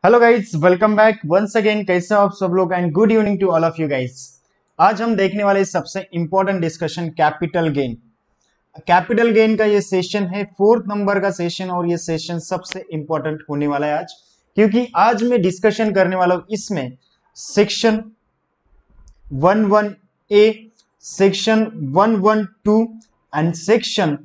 Hello guys, welcome back once again. कैसे हो आप सब लोग and good evening to all of you guys. आज हम देखने वाले सबसे important discussion capital gain. Capital gain का ये सेशन है फोर्थ नंबर का सेशन और ये सेशन सबसे इंपॉर्टेंट होने वाला है आज, क्योंकि आज मैं डिस्कशन करने वाला हूं इसमें section 11A, section 112 and section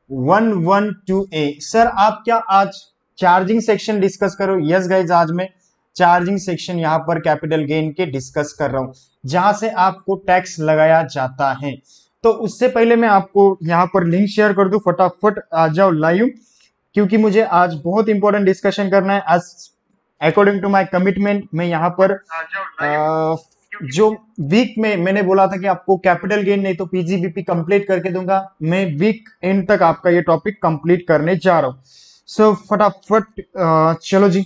112A। Sir आप क्या आज चार्जिंग सेक्शन डिस्कस करो? यस गाइज, आज मैं चार्जिंग सेक्शन यहां पर कैपिटल गेन के डिस्कस कर रहा हूं, जहां से आपको टैक्स लगाया जाता है। तो उससे पहले मैं आपको यहां पर लिंक शेयर कर दूं, फटाफट आ जाओ लाइव, क्योंकि मुझे आज बहुत इंपॉर्टेंट डिस्कशन करना है। As according to my commitment मैं यहां पर जो वीक में मैंने बोला था कि आपको कैपिटल गेन नहीं तो पीजीबीपी कंप्लीट करके दूंगा, मैं वीक एंड तक आपका ये टॉपिक कंप्लीट करने जा रहा हूं। सो फटाफट चलो जी।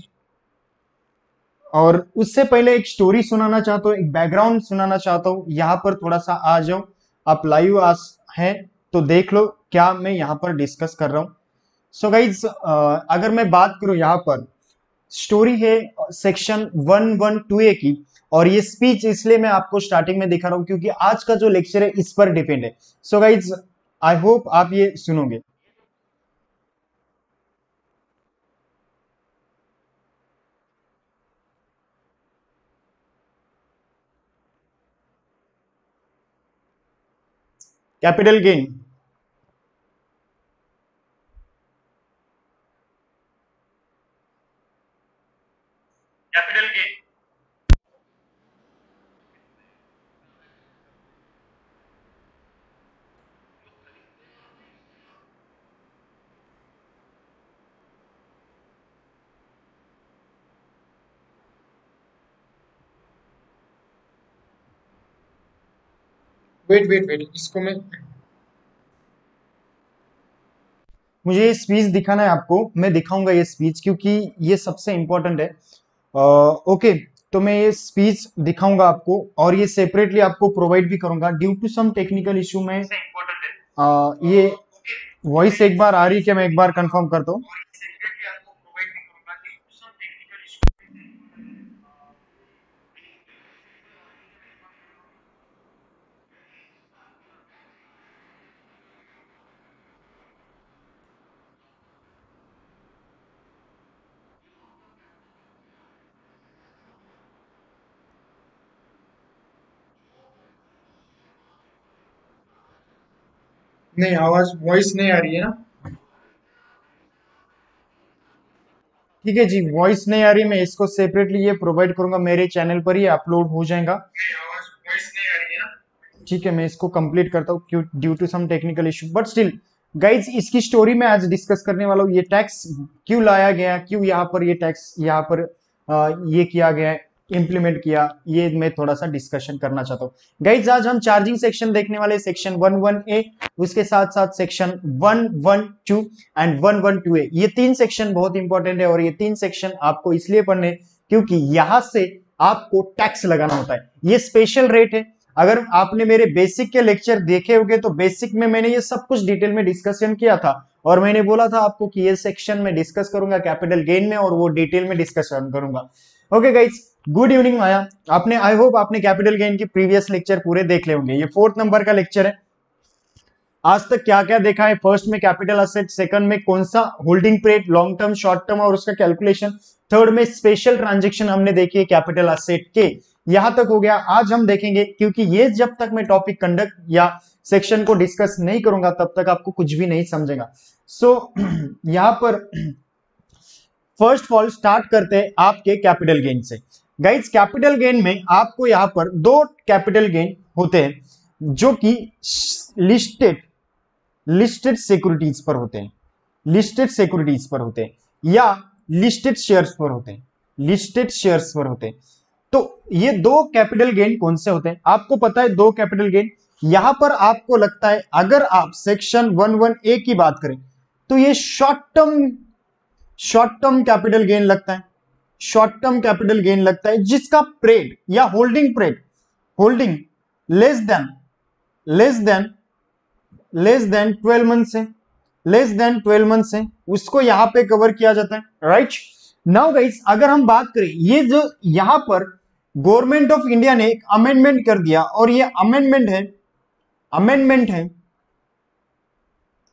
और उससे पहले एक स्टोरी सुनाना चाहता हूँ, एक बैकग्राउंड सुनाना चाहता हूँ। यहां पर थोड़ा सा आ जाओ, आप लाइव आज हैं तो देख लो क्या मैं यहां पर डिस्कस कर रहा हूं। सो गाइज, अगर मैं बात करूं यहां पर स्टोरी है सेक्शन 112A की, और ये स्पीच इसलिए मैं आपको स्टार्टिंग में दिखा रहा हूं क्योंकि आज का जो लेक्चर है इस पर डिपेंड है। सो गाइज, आई होप आप ये सुनोगे। Capital gain, capital gain, wait wait wait, इसको मुझे ये स्पीच दिखाना है आपको, मैं दिखाऊंगा ये स्पीच क्योंकि ये सबसे इंपॉर्टेंट है। ओके, तो मैं ये स्पीच दिखाऊंगा आपको और ये सेपरेटली आपको प्रोवाइड भी करूंगा। Due to some technical issue में ये वॉइस एक बार आ रही है क्या? मैं एक बार कंफर्म करता हूँ। नहीं, आवाज वॉइस नहीं आ रही है ना? ठीक है जी, वॉइस नहीं आ रही, मैं इसको सेपरेटली ये प्रोवाइड करूंगा, मेरे चैनल पर ही अपलोड हो जाएगा। ठीक है, मैं इसको कंप्लीट करता हूँ क्यों, due to some technical issue, but still guys इसकी स्टोरी में आज डिस्कस करने वाला हूँ। ये टैक्स क्यों लाया गया, क्यों यहाँ पर ये टैक्स यहाँ पर ये किया गया है, इम्प्लीमेंट किया, ये मैं थोड़ा सा डिस्कशन करना चाहता हूँ। गाइज आज हम चार्जिंग सेक्शन देखने वाले, सेक्शन 11A, उसके साथ साथ सेक्शन 112 एंड 112A। ये तीन सेक्शन बहुत इंपॉर्टेंट है और ये तीन सेक्शन आपको इसलिए पढ़ने क्योंकि यहां से आपको टैक्स लगाना होता है। ये स्पेशल रेट है। अगर आपने मेरे बेसिक के लेक्चर देखे होंगे तो बेसिक में मैंने ये सब कुछ डिटेल में डिस्कशन किया था और मैंने बोला था आपको कि ये सेक्शन में डिस्कस करूंगा कैपिटल गेन में और वो डिटेल में डिस्कशन करूंगा। ओके गाइस, गुड इवनिंग माया। आपने, आई होप आपने कैपिटल गेन के प्रीवियस लेक्चर पूरे देख ले होंगे। ये फोर्थ नंबर का लेक्चर है। आज तक क्या क्या देखा है? फर्स्ट में कैपिटल असेट, सेकंड में कौन सा holding period, long term, short term और उसका कैलकुलेशन, थर्ड में स्पेशल ट्रांजेक्शन हमने देखी है कैपिटल असेट के। यहां तक हो गया। आज हम देखेंगे, क्योंकि ये जब तक मैं टॉपिक कंडक्ट या सेक्शन को डिस्कस नहीं करूंगा तब तक आपको कुछ भी नहीं समझेगा। सो यहां पर फर्स्ट ऑफ ऑल स्टार्ट करते हैं आपके कैपिटल गेन से। गाइज कैपिटल गेन में आपको यहां पर दो कैपिटल गेन होते हैं जो कि लिस्टेड लिस्टेड सिक्योरिटीज पर होते हैं, लिस्टेड सिक्योरिटीज पर होते हैं या लिस्टेड शेयर्स पर होते हैं, लिस्टेड शेयर्स पर होते हैं। तो ये दो कैपिटल गेन कौन से होते हैं आपको पता है? दो कैपिटल गेन यहां पर आपको लगता है, अगर आप सेक्शन 11A की बात करें तो ये शॉर्ट टर्म कैपिटल गेन लगता है, शॉर्ट टर्म कैपिटल गेन लगता है जिसका पीरियड या holding period, holding less than less than less than 12 month से, लेस देन 12 मंथ से उसको यहां पे कवर किया जाता है, राइट। नाउ गाइस अगर हम बात करें, ये जो यहां पर गवर्नमेंट ऑफ इंडिया ने एक अमेंडमेंट कर दिया, और ये अमेंडमेंट है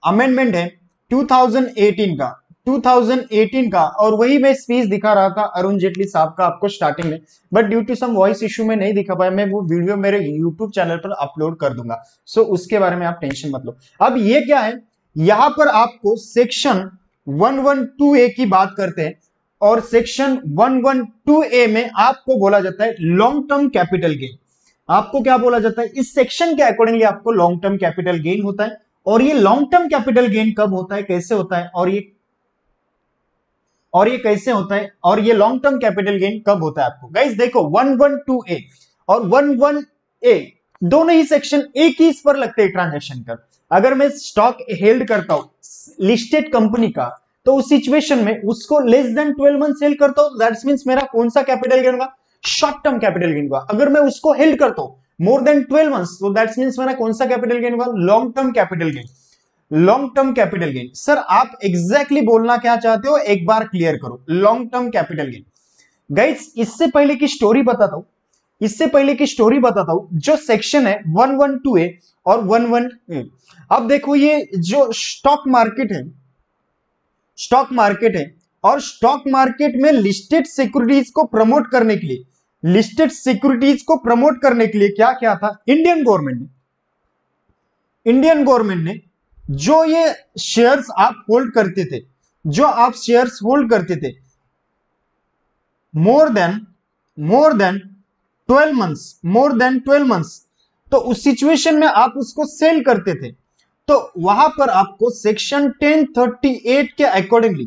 अमेंडमेंट है 2018 का, 2018 का। और वही मैं स्पीच दिखा रहा था अरुण जेटली साहब का आपको स्टार्टिंग में, but due to some voice issue में नहीं दिखा पाया। मैं वो वीडियो मेरे यूट्यूब चैनल पर अपलोड कर दूंगा, सो उसके बारे में आप टेंशन मत लो। अब ये क्या है, यहां पर आपको सेक्शन 112A की बात करते हैं, और सेक्शन 112A में आपको बोला जाता है लॉन्ग टर्म कैपिटल गेन। आपको क्या बोला जाता है, इस सेक्शन के अकॉर्डिंगली आपको लॉन्ग टर्म कैपिटल गेन होता है। और ये लॉन्ग टर्म कैपिटल गेन कब होता है, कैसे होता है, और ये कैसे होता है, और ये लॉन्ग टर्म कैपिटल गेन कब होता है आपको। गाइस देखो 112A और 11A दोनों ही सेक्शन एक ही इस पर लगते हैं ट्रांजैक्शन कर। अगर मैं स्टॉक हेल्ड करता हूं लिस्टेड कंपनी का, तो उस सिचुएशन में उसको लेस देन 12 मंथ सेल करता हूं, दैट्स मींस मेरा कौन सा कैपिटल गेन होगा, शॉर्ट टर्म कैपिटल गेन होगा। अगर मैं उसको हेल्ड करता हूं मोर देन 12 मंथ्स, तो दैट्स मींस मेरा कौन सा कैपिटल गेन होगा, long term capital gain. Long term capital gain, sir आप एग्जैक्टली बोलना क्या चाहते हो एक बार क्लियर करो। Long term capital gain guys, इससे पहले की स्टोरी बताता हूं, जो सेक्शन है 112A और 11A। अब देखो ये जो स्टॉक मार्केट है, और स्टॉक मार्केट में लिस्टेड सिक्योरिटीज को प्रमोट करने के लिए क्या क्या था, इंडियन गवर्नमेंट ने जो ये शेयर्स आप होल्ड करते थे, मोर देन 12 मंथ्स, तो उस सिचुएशन में आप उसको सेल करते थे, तो वहां पर आपको सेक्शन 1038 के अकॉर्डिंगली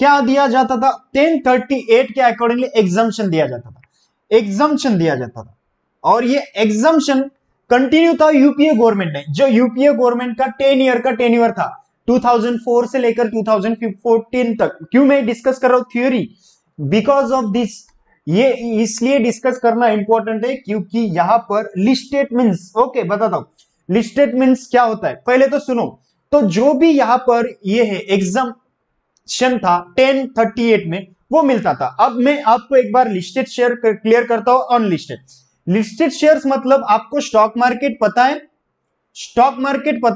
क्या दिया जाता था, 1038 के अकॉर्डिंगली एग्जम्पशन दिया जाता था। और ये एग्जम्पशन कंटिन्यू था यूपीए गवर्नमेंट ने, जो यूपीए गवर्नमेंट का 10 ईयर का टेन्योर था 2004 से लेकर 2014 तक। क्यों मैं डिस्कस कर रहा हूं थ्योरी, बिकॉज ऑफ दिस, ये इसलिए डिस्कस करना इंपॉर्टेंट है क्योंकि यहां पर लिस्टेड मींस, ओके बताता हूं लिस्टेड मींस क्या होता है, पहले तो सुनो। तो जो भी यहां पर ये है एग्जाम्पशन था 1038 में, वो मिलता था। अब मैं आपको एक बार लिस्टेड शेयर क्लियर करता हूं, अनलिस्टेड। लिस्टेड शेयर्स मतलब आपको स्टॉक मार्केट पता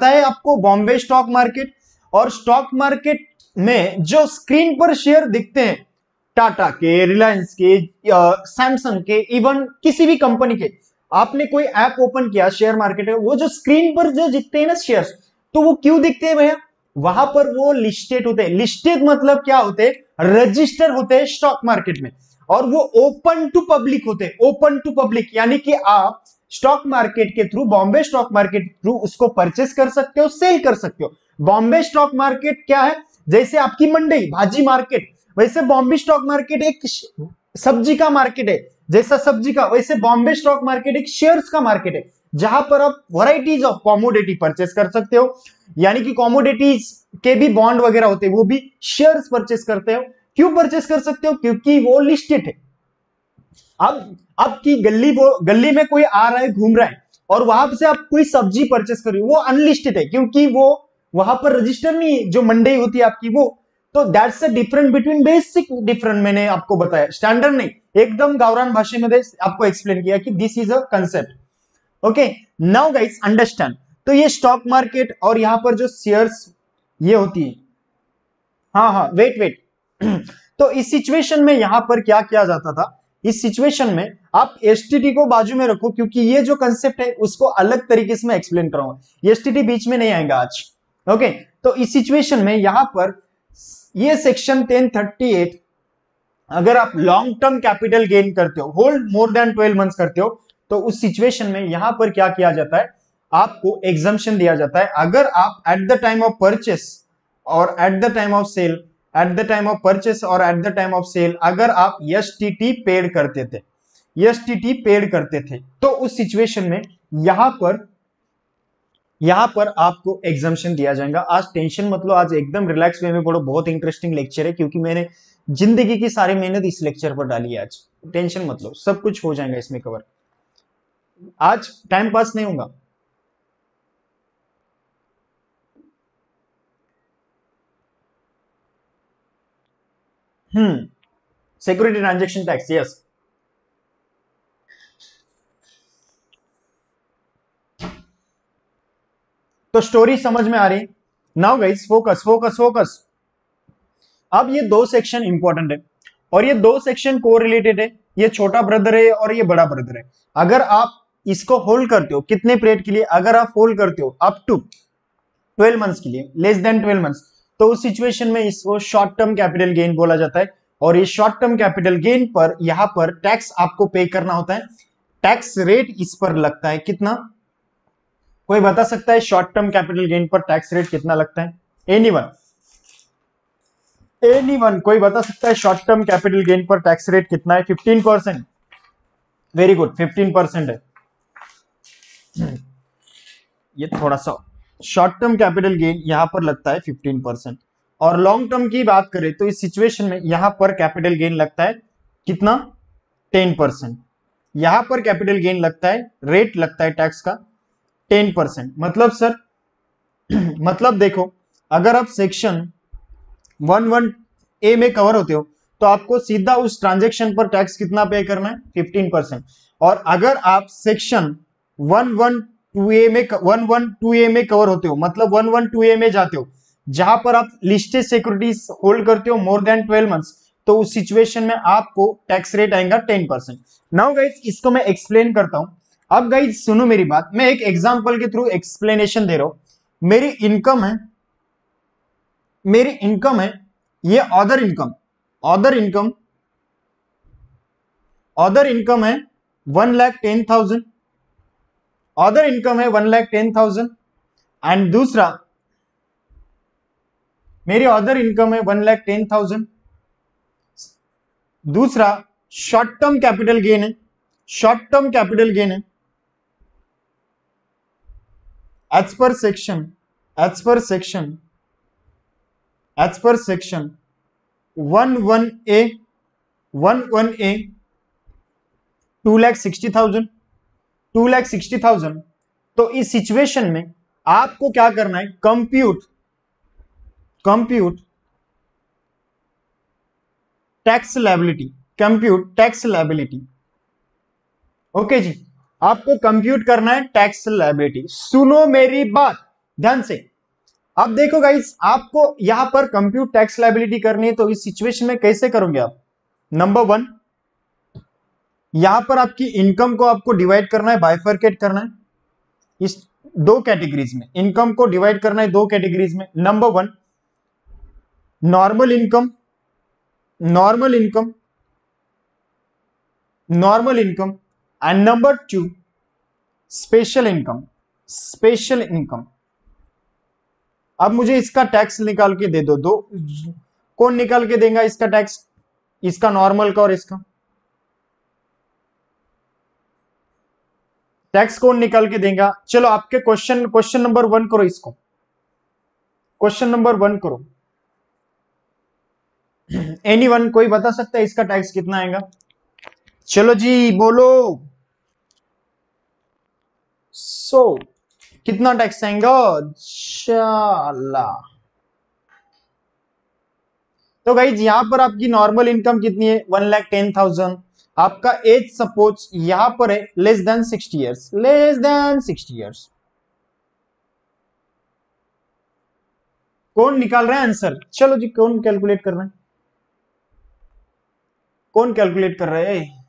है आपको, बॉम्बे स्टॉक मार्केट। और स्टॉक मार्केट में जो स्क्रीन पर शेयर दिखते हैं, टाटा के, रिलायंस के, सैमसंग के, इवन किसी भी कंपनी के, आपने कोई ऐप ओपन किया शेयर मार्केट में, वो जो स्क्रीन पर जो दिखते हैं ना शेयर्स, तो वो क्यों दिखते हैं भैया, वहां पर वो लिस्टेड होते हैं। लिस्टेड मतलब क्या होते हैं, रजिस्टर होते हैं स्टॉक मार्केट में, और वो ओपन टू पब्लिक होते हैं, ओपन टू पब्लिक, यानी कि आप स्टॉक मार्केट के थ्रू, बॉम्बे स्टॉक मार्केट के थ्रू उसको परचेस कर सकते हो, सेल कर सकते हो। बॉम्बे स्टॉक मार्केट क्या है, जैसे आपकी मंडी भाजी मार्केट, वैसे बॉम्बे स्टॉक मार्केट एक सब्जी का मार्केट है। जैसा सब्जी का, वैसे बॉम्बे स्टॉक मार्केट एक शेयर्स का मार्केट है, जहां पर आप वैरायटीज ऑफ कॉमोडिटी परचेस कर सकते हो। यानी कि कॉमोडिटीज के भी बॉन्ड वगैरह होते हैं, वो भी शेयर्स परचेस करते हो। क्यों परचेस कर सकते हो, क्योंकि वो लिस्टेड है। अब की गली में कोई आ रहा है, घूम रहा है, और वहां से आप कोई सब्जी परचेस कर रही हो, वो अनलिस्टेड है, क्योंकि वो वहां पर रजिस्टर नहीं है, जो मंडी होती है आपकी वो। तो that's a difference between, basic difference मैंने आपको बताया, स्टैंडर्ड नहीं, एकदम गावरान भाषा में आपको एक्सप्लेन किया कि this is a concept. Okay, now guys understand. तो ये स्टॉक मार्केट और यहां पर जो शेयर्स ये होती है, हाँ हाँ वेट वेट तो इस सिचुएशन में यहां पर क्या किया जाता था, इस सिचुएशन में आप एसटीटी को बाजू में रखो, क्योंकि ये जो कंसेप्ट है उसको अलग तरीके से मैं एक्सप्लेन कराऊंगा, एसटीटी बीच में नहीं आएगा आज। ओके, तो इस सिचुएशन में यहां पर ये सेक्शन 1038, अगर आप लॉन्ग टर्म कैपिटल गेन करते हो, होल्ड मोर देन 12 मंथ्स करते हो, तो उस सिचुएशन में यहां पर क्या किया जाता है, आपको एग्जम्पशन दिया जाता है। अगर आप at the time of purchase और at the time of sale, अगर आप एसटीटी पेड करते थे, तो उस सिचुएशन में यहां पर आपको एग्जम्पशन दिया जाएगा। आज टेंशन मत लो, आज एकदम रिलैक्स वे में पढ़ो, बहुत इंटरेस्टिंग लेक्चर है, क्योंकि मैंने जिंदगी की सारी मेहनत इस लेक्चर पर डाली है। आज टेंशन मत लो, सब कुछ हो जाएगा इसमें कवर, आज टाइम पास नहीं होगा। हम्म सिक्योरिटी ट्रांजेक्शन टैक्स, यस। तो स्टोरी समझ में आ रही? Now guys focus focus focus. अब ये दो सेक्शन इंपॉर्टेंट है और ये दो सेक्शन को रिलेटेड है। ये छोटा ब्रदर है और ये बड़ा ब्रदर है। अगर आप इसको होल्ड करते हो कितने पीरियड के लिए, अगर आप होल्ड करते हो अप टू 12 मंथ्स के लिए, लेस देन 12 मंथ्स, तो उस सिचुएशन में इसको शॉर्ट टर्म कैपिटल गेन बोला जाता है। और ये शॉर्ट टर्म कैपिटल गेन पर यहां पर टैक्स आपको पे करना होता है। टैक्स रेट इस पर लगता है कितना? कोई बता सकता है शॉर्ट टर्म कैपिटल गेन पर टैक्स रेट कितना लगता है? एनीवन? एनीवन कोई बता सकता है शॉर्ट टर्म कैपिटल गेन पर टैक्स रेट कितना है? 15%। वेरी गुड, 15% है। ये थोड़ा सा शॉर्ट टर्म कैपिटल गेन यहां पर लगता है 15%। और लॉन्ग टर्म की बात करें तो इस सिचुएशन में यहां पर कैपिटल गेन लगता है कितना? 10%। यहां पर कैपिटल गेन लगता है, रेट लगता है टैक्स का 10%। मतलब सर मतलब देखो, अगर आप सेक्शन 11A में कवर होते हो तो आपको सीधा उस ट्रांजेक्शन पर टैक्स कितना पे करना है? 15%। और अगर आप सेक्शन 112A में कवर होते हो, मतलब 112A में जाते हो जहां पर आप लिस्टेड सिक्योरिटीज होल्ड करते हो मोर देन 12 मंथ्स, तो उस सिचुएशन में आपको टैक्स रेट आएगा 10%। नाउ गाइस इसको मैं एक्सप्लेन करता हूं। अब गाइस सुनो मेरी बात, मैं एक एग्जांपल के थ्रू एक्सप्लेनेशन दे रहा हूं। मेरी इनकम है ये अदर इनकम, अदर इनकम है 1,10,000, अदर इनकम है 1,10,000। एंड दूसरा मेरी अदर इनकम है 1,10,000। दूसरा शॉर्ट टर्म कैपिटल गेन है, शॉर्ट टर्म कैपिटल गेन है एज पर सेक्शन 11A 2,60,000। तो इस सिचुएशन में आपको क्या करना है? Compute tax liability. ओके जी, आपको कंप्यूट करना है टैक्स लायबिलिटी। सुनो मेरी बात ध्यान से। अब देखो गाइस, आपको यहां पर कंप्यूट टैक्स लायबिलिटी करनी है, तो इस सिचुएशन में कैसे करोगे आप? नंबर 1, यहां पर आपकी इनकम को आपको डिवाइड करना है, बाइफरकेट करना है इस दो कैटेगरीज में। इनकम को डिवाइड करना है दो कैटेगरीज में। Number 1 normal income and number 2 special income. अब मुझे इसका टैक्स निकाल के दे दो। कौन निकाल के देगा इसका टैक्स? इसका नॉर्मल का और इसका टैक्स कौन निकाल के देगा? चलो आपके क्वेश्चन नंबर 1 करो, इसको क्वेश्चन नंबर 1 करो। एनीवन कोई बता सकता है इसका टैक्स कितना आएगा? चलो जी बोलो। कितना टैक्स आएगा? इंशाल्लाह। तो गाइज यहां पर आपकी नॉर्मल इनकम कितनी है? 1,10,000। आपका एज सपोज यहां पर है लेस देन 60 ईयर्स। कौन निकाल रहा है आंसर? चलो जी, कौन कैलकुलेट कर रहा है? कौन कैलकुलेट कर रहा है?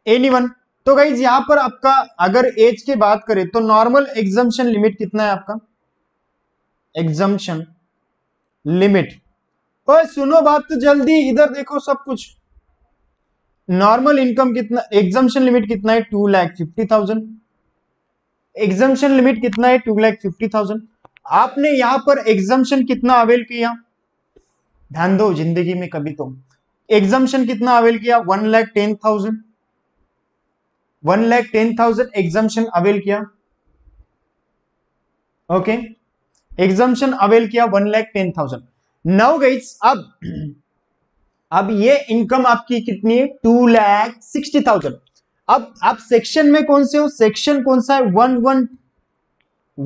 एनीवन? तो गाइज यहां पर आपका अगर एज की बात करें तो नॉर्मल एग्जम्पशन लिमिट कितना है आपका? एग्जम्पशन लिमिट, ओए सुनो बात तो जल्दी, इधर देखो सब कुछ। नॉर्मल इनकम कितना, एग्जम्पशन लिमिट कितना है? 2,50,000। एग्जम्पशन लिमिट कितना है? 2,50,000। आपने यहां पर एग्जम्पशन कितना अवेल किया? ध्यान दो, जिंदगी में कभी तो एग्जम्पशन कितना अवेल किया? 1,10,000। 1,10,000 एग्जम्पशन अवेल किया। ओके, एग्जम्पशन अवेल किया 1,10,000। नाउ गाइस अब ये इनकम आपकी कितनी है? 2,60,000। अब आप सेक्शन में कौन से हो? सेक्शन कौन सा है?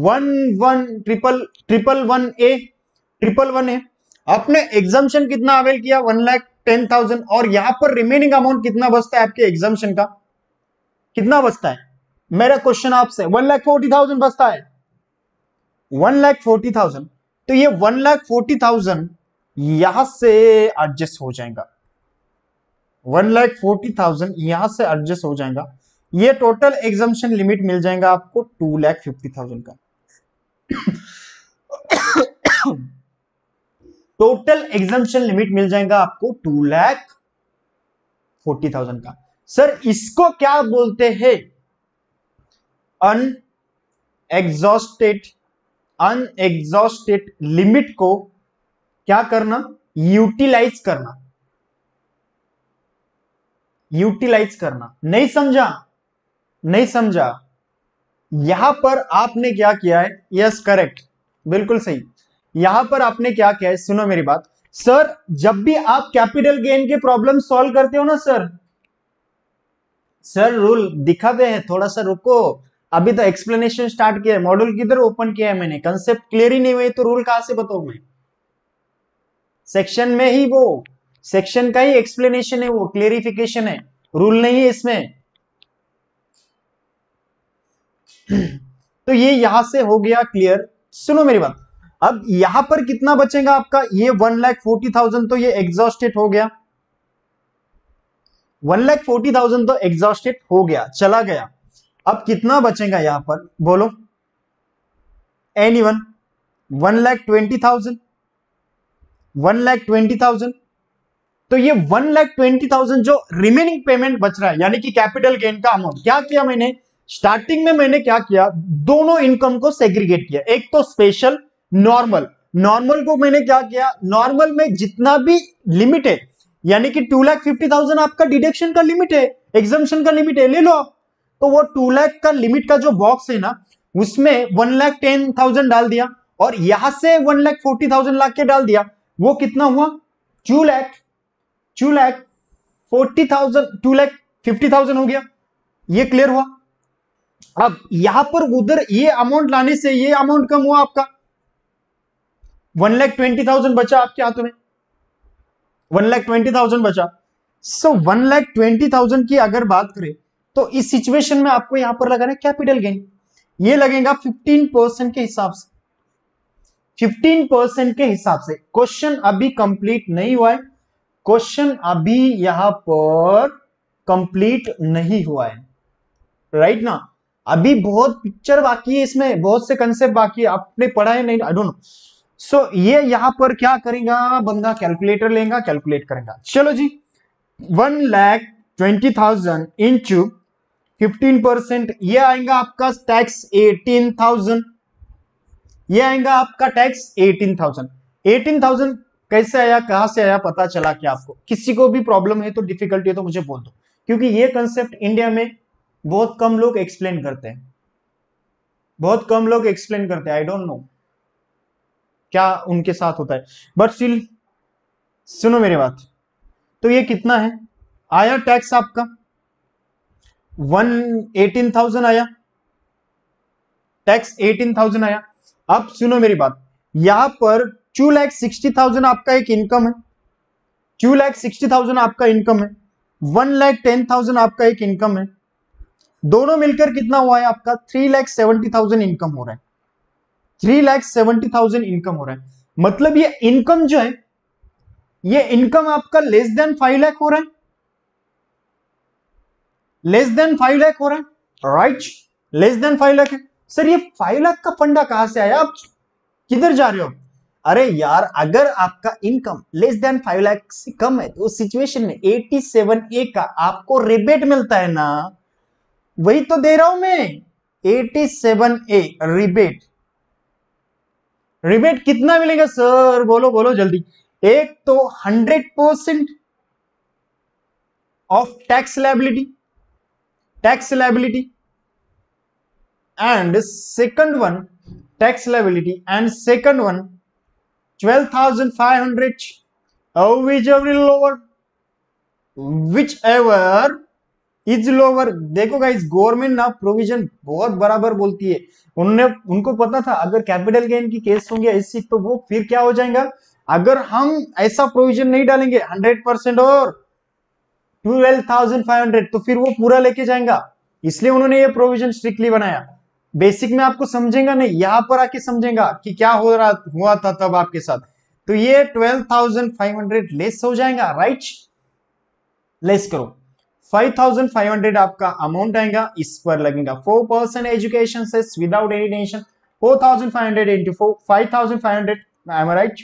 1,1,1,1 आपने एग्जाम्शन कितना अवेल किया 1,10,000 और यहां पर रिमेनिंग अमाउंट कितना बचता है आपके एग्जाम्शन का, कितना बचता है? मेरा क्वेश्चन आपसे 1,40,000 बचता है, 1,40,000। तो ये 1,40,000 यहां से एडजस्ट हो जाएगा, 1,40,000 यहां से एडजस्ट हो जाएगा। ये टोटल एग्जाम्शन लिमिट मिल जाएगा आपको 2,50,000 का। टोटल एग्जाम्शन लिमिट मिल जाएगा आपको 2,40,000 का। सर इसको क्या बोलते हैं? अनएग्जॉस्टेड लिमिट को क्या करना? यूटिलाइज करना, यूटिलाइज करना। नहीं समझा? नहीं समझा? यहां पर आपने क्या किया है? यस करेक्ट, बिल्कुल सही। यहां पर आपने क्या किया है, सुनो मेरी बात। सर जब भी आप कैपिटल गेन के प्रॉब्लम सॉल्व करते हो ना सर रूल दिखाते हैं, थोड़ा सा रुको, अभी तो एक्सप्लेनेशन स्टार्ट किया है, मॉड्यूल किधर ओपन किया है मैंने, कंसेप्ट क्लियर ही नहीं हुए तो रूल कहां से बताऊं मैं? सेक्शन में ही, वो सेक्शन का ही एक्सप्लेनेशन है, वो क्लियरिफिकेशन है, रूल नहीं है इसमें। तो ये यहां से हो गया क्लियर। सुनो मेरी बात, अब यहां पर कितना बचेगा आपका? ये 1,40,000 तो ये एग्जॉस्टेड हो गया, 1,40,000 तो एग्जॉस्टेड हो गया, चला गया। अब कितना बचेगा यहां पर बोलो? एनीवन? 1,20,000, 1,20,000। तो ये 1,20,000 जो रिमेनिंग पेमेंट बच रहा है, यानी कि कैपिटल गेन का अमाउंट, क्या किया मैंने स्टार्टिंग में? मैंने क्या किया, दोनों इनकम को सेग्रीगेट किया, एक तो स्पेशल, नॉर्मल। नॉर्मल को मैंने क्या किया, नॉर्मल में जितना भी लिमिट है, यानी कि 2,50,000 आपका डिडक्शन का लिमिट है, एग्जम्पशन का लिमिट है, ले लो आप। तो वो 2 लाख का लिमिट का जो बॉक्स है ना, उसमें 1,10,000 डाल दिया और यहां से 1,40,000 ला के डाल दिया। वो कितना हुआ? 2,40,000, 2,50,000 हो गया। ये क्लियर हुआ? अब यहां पर उधर ये अमाउंट लाने से ये अमाउंट कम हुआ आपका, 1,20,000 बचा आपके हाथों में, 1,20,000 बचा। सो 1,20,000 की अगर बात करें तो इस सिचुएशन में आपको यहां पर लगाना है कैपिटल गेन, ये लगेगा 15% के हिसाब से, 15% के हिसाब से। क्वेश्चन अभी कंप्लीट नहीं हुआ है, क्वेश्चन अभी यहां पर कंप्लीट नहीं हुआ है, राइट ना? अभी बहुत पिक्चर बाकी है, इसमें बहुत से कंसेप्ट बाकी है, आपने पढ़ा है नहीं, आई डोंट नो। सो ये यहां पर क्या करेगा बंदा, कैलकुलेटर लेगा, कैलकुलेट करेगा। चलो जी, 1,20,000 इंटू 15%, ये आएगा आपका टैक्स 18,000, ये आएगा आपका टैक्स 18,000। 18,000 कैसे आया, कहां से आया, पता चला क्या आपको? किसी को भी प्रॉब्लम है तो, डिफिकल्टी है तो मुझे बोल दो, क्योंकि ये कंसेप्ट इंडिया में बहुत कम लोग एक्सप्लेन करते हैं, बहुत कम लोग एक्सप्लेन करते हैं, आई डोंट नो क्या उनके साथ होता है, बट स्टिल सुनो मेरी बात। तो ये कितना है आया टैक्स आपका? 18,000 आया टैक्स, 18,000 आया। अब सुनो मेरी बात, यहां पर 2,60,000 आपका एक इनकम है, 2,60,000 आपका इनकम है, 1,10,000 आपका एक इनकम है, दोनों मिलकर कितना हुआ है आपका? 3,70,000 इनकम हो रहा है, 3,70,000 इनकम हो रहा है। मतलब ये इनकम जो है, ये इनकम आपका लेस देन 5 लाख हो रहा है, लेस देन 5 लाख हो रहा है, राइट? लेस देन 5 लाख है। सर ये 5 लाख का फंडा कहां से आया, आप किधर जा रहे हो? अरे यार, अगर आपका इनकम लेस देन 5 लाख से कम है तो उस सिचुएशन में 87A का आपको रिबेट मिलता है ना, वही तो दे रहा हूं मैं, 87A रिबेट। रिबेट कितना मिलेगा सर, बोलो बोलो जल्दी। एक तो 100% of tax liability, tax liability, and second one tax liability, and second one 12,500, whichever lower, whichever is lower. देखो गाइस, गवर्नमेंट ना प्रोविजन बहुत बराबर बोलती है। उनको पता था अगर कैपिटल गेन की केस होंगे ऐसी तो वो फिर क्या हो जाएगा, अगर हम ऐसा प्रोविजन नहीं डालेंगे 100% और 12,500 तो फिर वो पूरा लेके जाएगा। इसलिए उन्होंने ये प्रोविजन स्ट्रिक्टली बनाया। बेसिक में आपको समझेगा नहीं, यहां पर आके समझेगा कि क्या हो रहा हुआ था तब आपके साथ। तो ये 12,500 लेस हो जाएगा, राइट। लेस करो, 5,500 आपका अमाउंट आएगा, इस पर लगेगा 4% education cess without any tension. 4,500 into 4, 5,500, I am right,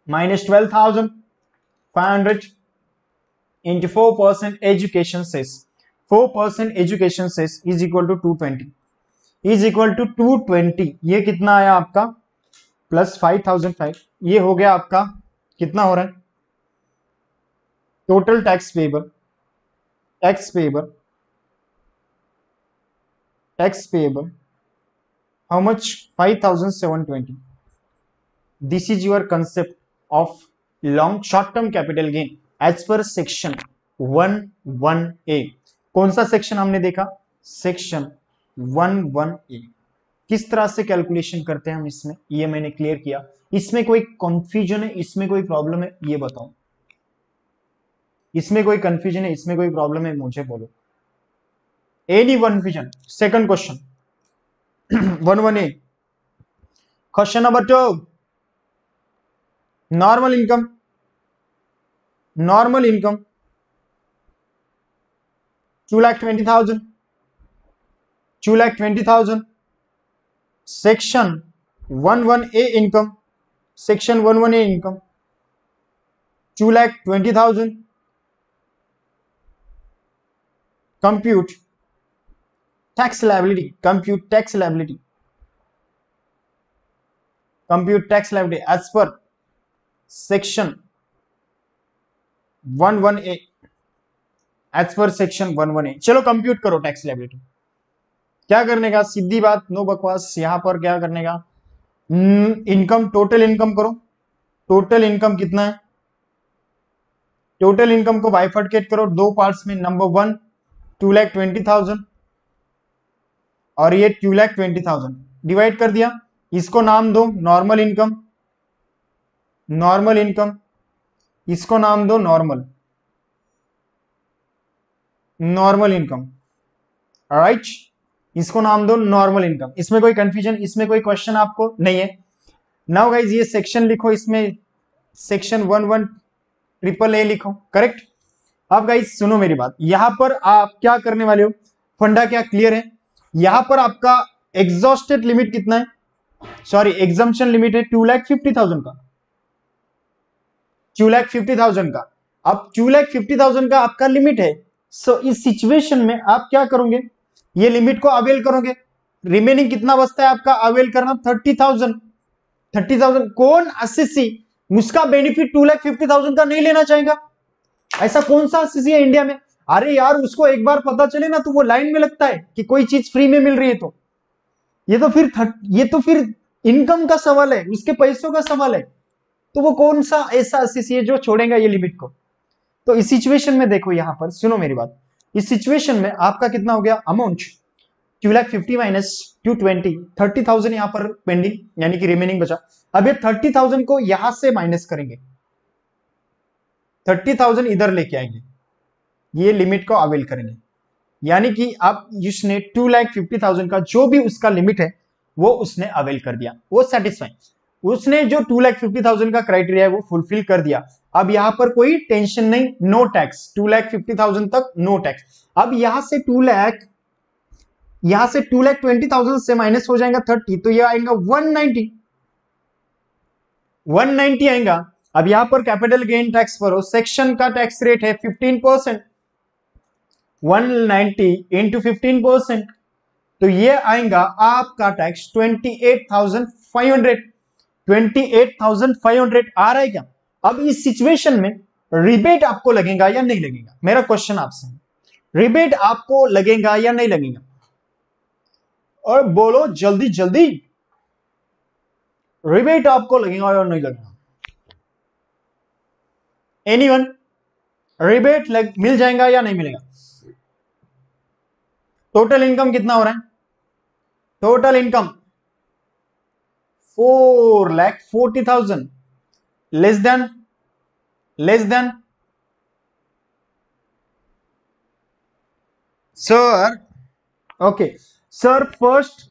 minus 12,500 into 4% education cess, 4% education cess is equal to 220, is equal to 220। ये कितना आया आपका, प्लस 5,005। ये हो गया आपका कितना हो रहा है total tax payable, tax payable, tax payable how much, 5,720। This is your concept of long short term capital gain as per section 11A। कौन सा सेक्शन हमने देखा, सेक्शन 11A। किस तरह से कैलकुलेशन करते हैं हम इसमें, ये मैंने क्लियर किया। इसमें कोई कंफ्यूजन है, इसमें कोई प्रॉब्लम है, ये बताओ। इसमें कोई कंफ्यूजन है, इसमें कोई प्रॉब्लम है, मुझे बोलो। Any confusion. Second question 11A, question number 2, normal income, normal income 2,20,000, 2,20,000, section 11A income, section 11A income 2,20,000, compute tax liability, compute tax liability, compute tax liability as per section 11A, as per section 11A। चलो compute करो tax liability. क्या करने का, सीधी बात, no बकवास। यहां पर क्या करने का, इनकम, टोटल इनकम करो। टोटल इनकम कितना है, टोटल इनकम को बाइफर्केट करो दो पार्ट्स में। नंबर 1 2,20,000 और ये 2,20,000 डिवाइड कर दिया। इसको नाम दो नॉर्मल इनकम, नॉर्मल इनकम, इसको नाम दो नॉर्मल, नॉर्मल इनकम, राइट। इसको नाम दो नॉर्मल इनकम। इसमें कोई कंफ्यूजन, इसमें कोई क्वेश्चन आपको नहीं है। नाउ गाइज ये सेक्शन लिखो, इसमें सेक्शन 11A लिखो, करेक्ट। अब गाइज सुनो मेरी बात, यहां पर आप क्या करने वाले हो, फंडा क्या क्लियर है। यहां पर आपका एग्जॉस्टेड लिमिट कितना है, सॉरी एग्जम्पशन लिमिट है 2,50,000 का, 2,50,000 का। अब 2,50,000 का आपका लिमिट है। सो इस सिचुएशन में आप क्या करोगे, ये लिमिट को अवेल करोगे। रिमेनिंग कितना बचता है आपका अवेल करना, 30,000। 30,000 कौन एसएससी उसका बेनिफिट 2,50,000 का नहीं लेना चाहेगा, ऐसा कौन सा एसएससी है इंडिया में। अरे यार उसको एक बार पता चले ना तो वो लाइन में लगता है कि कोई चीज फ्री में मिल रही है। तो ये तो फिर इनकम का सवाल है, उसके पैसों का सवाल है। तो वो कौन सा ऐसा एसएससी है जो छोड़ेगा ये लिमिट को। तो इस सिचुएशन में देखो, यहां पर सुनो मेरी बात, इस सिचुएशन में आपका कितना हो गया अमाउंट, 2,50,000 माइनस 220, 30,000 यहां पर पेंडिंग यानी कि रिमेनिंग बचा। अब ये 30,000 को यहां से माइनस करेंगे, 30,000 इधर लेके आएंगे, ये लिमिट को अवेल करेंगे। यानी कि अब जिसने 2,50,000 का जो भी उसका लिमिट है वो उसने अवेल कर दिया, वो सेटिस्फाई, उसने जो 2,50,000 का क्राइटेरिया है वो फुलफिल कर दिया। अब यहां पर कोई टेंशन नहीं, नो टैक्स, 2,50,000 तक नो टैक्स। अब यहां से 2,20,000 से माइनस हो जाएगा 30, तो ये आएगा 190, 190 आएगा। अब यहां पर कैपिटल गेन टैक्स पर हो, सेक्शन का टैक्स रेट है 15%, 190 इंटू 15%, तो ये आएगा आपका टैक्स 28,500, 28,500 आ रहा है क्या। अब इस सिचुएशन में रिबेट आपको लगेगा या नहीं लगेगा, मेरा क्वेश्चन आपसे, रिबेट आपको लगेगा या नहीं लगेगा, और बोलो जल्दी जल्दी, रिबेट आपको लगेगा या नहीं लगेगा। एनीवन, रिबेट मिल जाएगा या नहीं मिलेगा। टोटल इनकम कितना हो रहा है? Total income 4,40,000 less than sir. Okay sir, first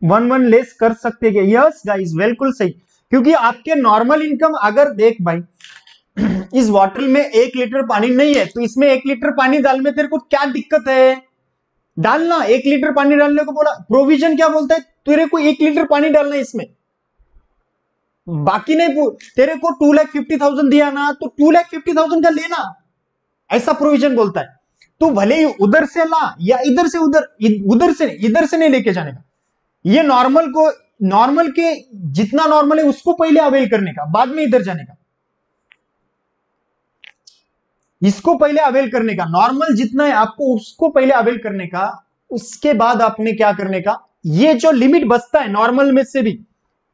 one less कर सकते क्या? यस गाइस, बिल्कुल सही। क्योंकि आपके नॉर्मल इनकम, अगर देख भाई इस बॉटल में 1 लीटर पानी नहीं है, तो इसमें 1 लीटर पानी डालने में तेरे को क्या दिक्कत है? डालना, 1 लीटर पानी डालने को बोला, प्रोविजन क्या बोलता है? तेरे को 1 लीटर पानी डालना है इसमें, बाकी नहीं। तेरे को 2,50,000 दिया ना, तो 2,50,000 का लेना, ऐसा प्रोविजन बोलता है। तो भले ही उधर से ला या इधर से उधर, इधर से नहीं लेके जाने का। ये नॉर्मल के जितना नॉर्मल है उसको पहले अवेल करने का, बाद में इधर जाने का। इसको पहले अवेल करने का, नॉर्मल जितना है आपको उसको पहले अवेल करने का, उसके बाद आपने क्या करने का, ये जो लिमिट बचता है नॉर्मल में से भी,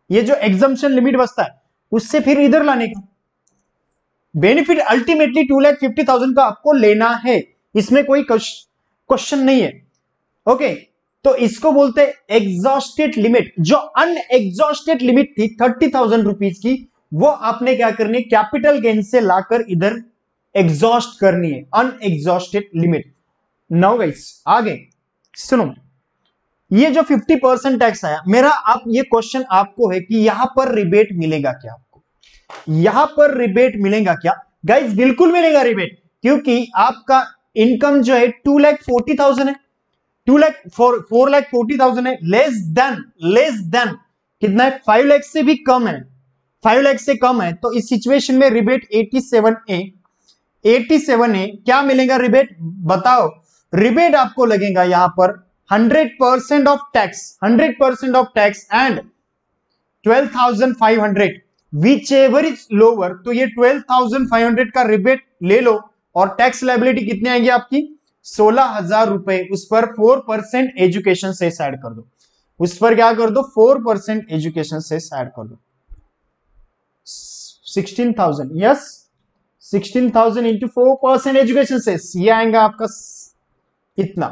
ये जो एग्जम्पशन लिमिट बचता है, उससे फिर इधर लाने का। बेनिफिट अल्टीमेटली 2,50,000 का आपको लेना है, इसमें कोई क्वेश्चन नहीं है। ओके, तो इसको बोलते हैं एग्जॉस्टेड लिमिट। जो अनएग्जॉस्टेड लिमिट थी 30,000 रुपीज की, वो आपने क्या करनी है, कैपिटल गेन से लाकर इधर एग्जॉस्ट करनी है, अनएग्जॉस्टेड लिमिट। नाउ गाइस आगे सुनो, ये जो 50% टैक्स आया मेरा, आप ये क्वेश्चन आपको है कि यहां पर रिबेट मिलेगा क्या? आपको यहां पर रिबेट मिलेगा क्या? गाइस बिल्कुल मिलेगा रिबेट, क्योंकि आपका इनकम जो है 2,40,000 है, 4,40,000 है, लेस देन कितना है? 5 लाख से भी कम है, 5 लाख से कम है। तो इस सिचुएशन में रिबेट 87A क्या मिलेगा रिबेट? बताओ। रिबेट आपको लगेगा यहां पर 100% of tax and 12,500 whichever is lower. तो ये 12,500 का रिबेट ले लो, और टैक्स लायबिलिटी कितनी आएगी आपकी? 16,000 रुपए। उस पर 4% एजुकेशन सेस ऐड कर दो, उस पर क्या कर दो? 4% एजुकेशन सेस ऐड कर दो। 16,000, यस, 16,000 इंटू 4% एजुकेशन सेस, ये आएगा आपका इतना।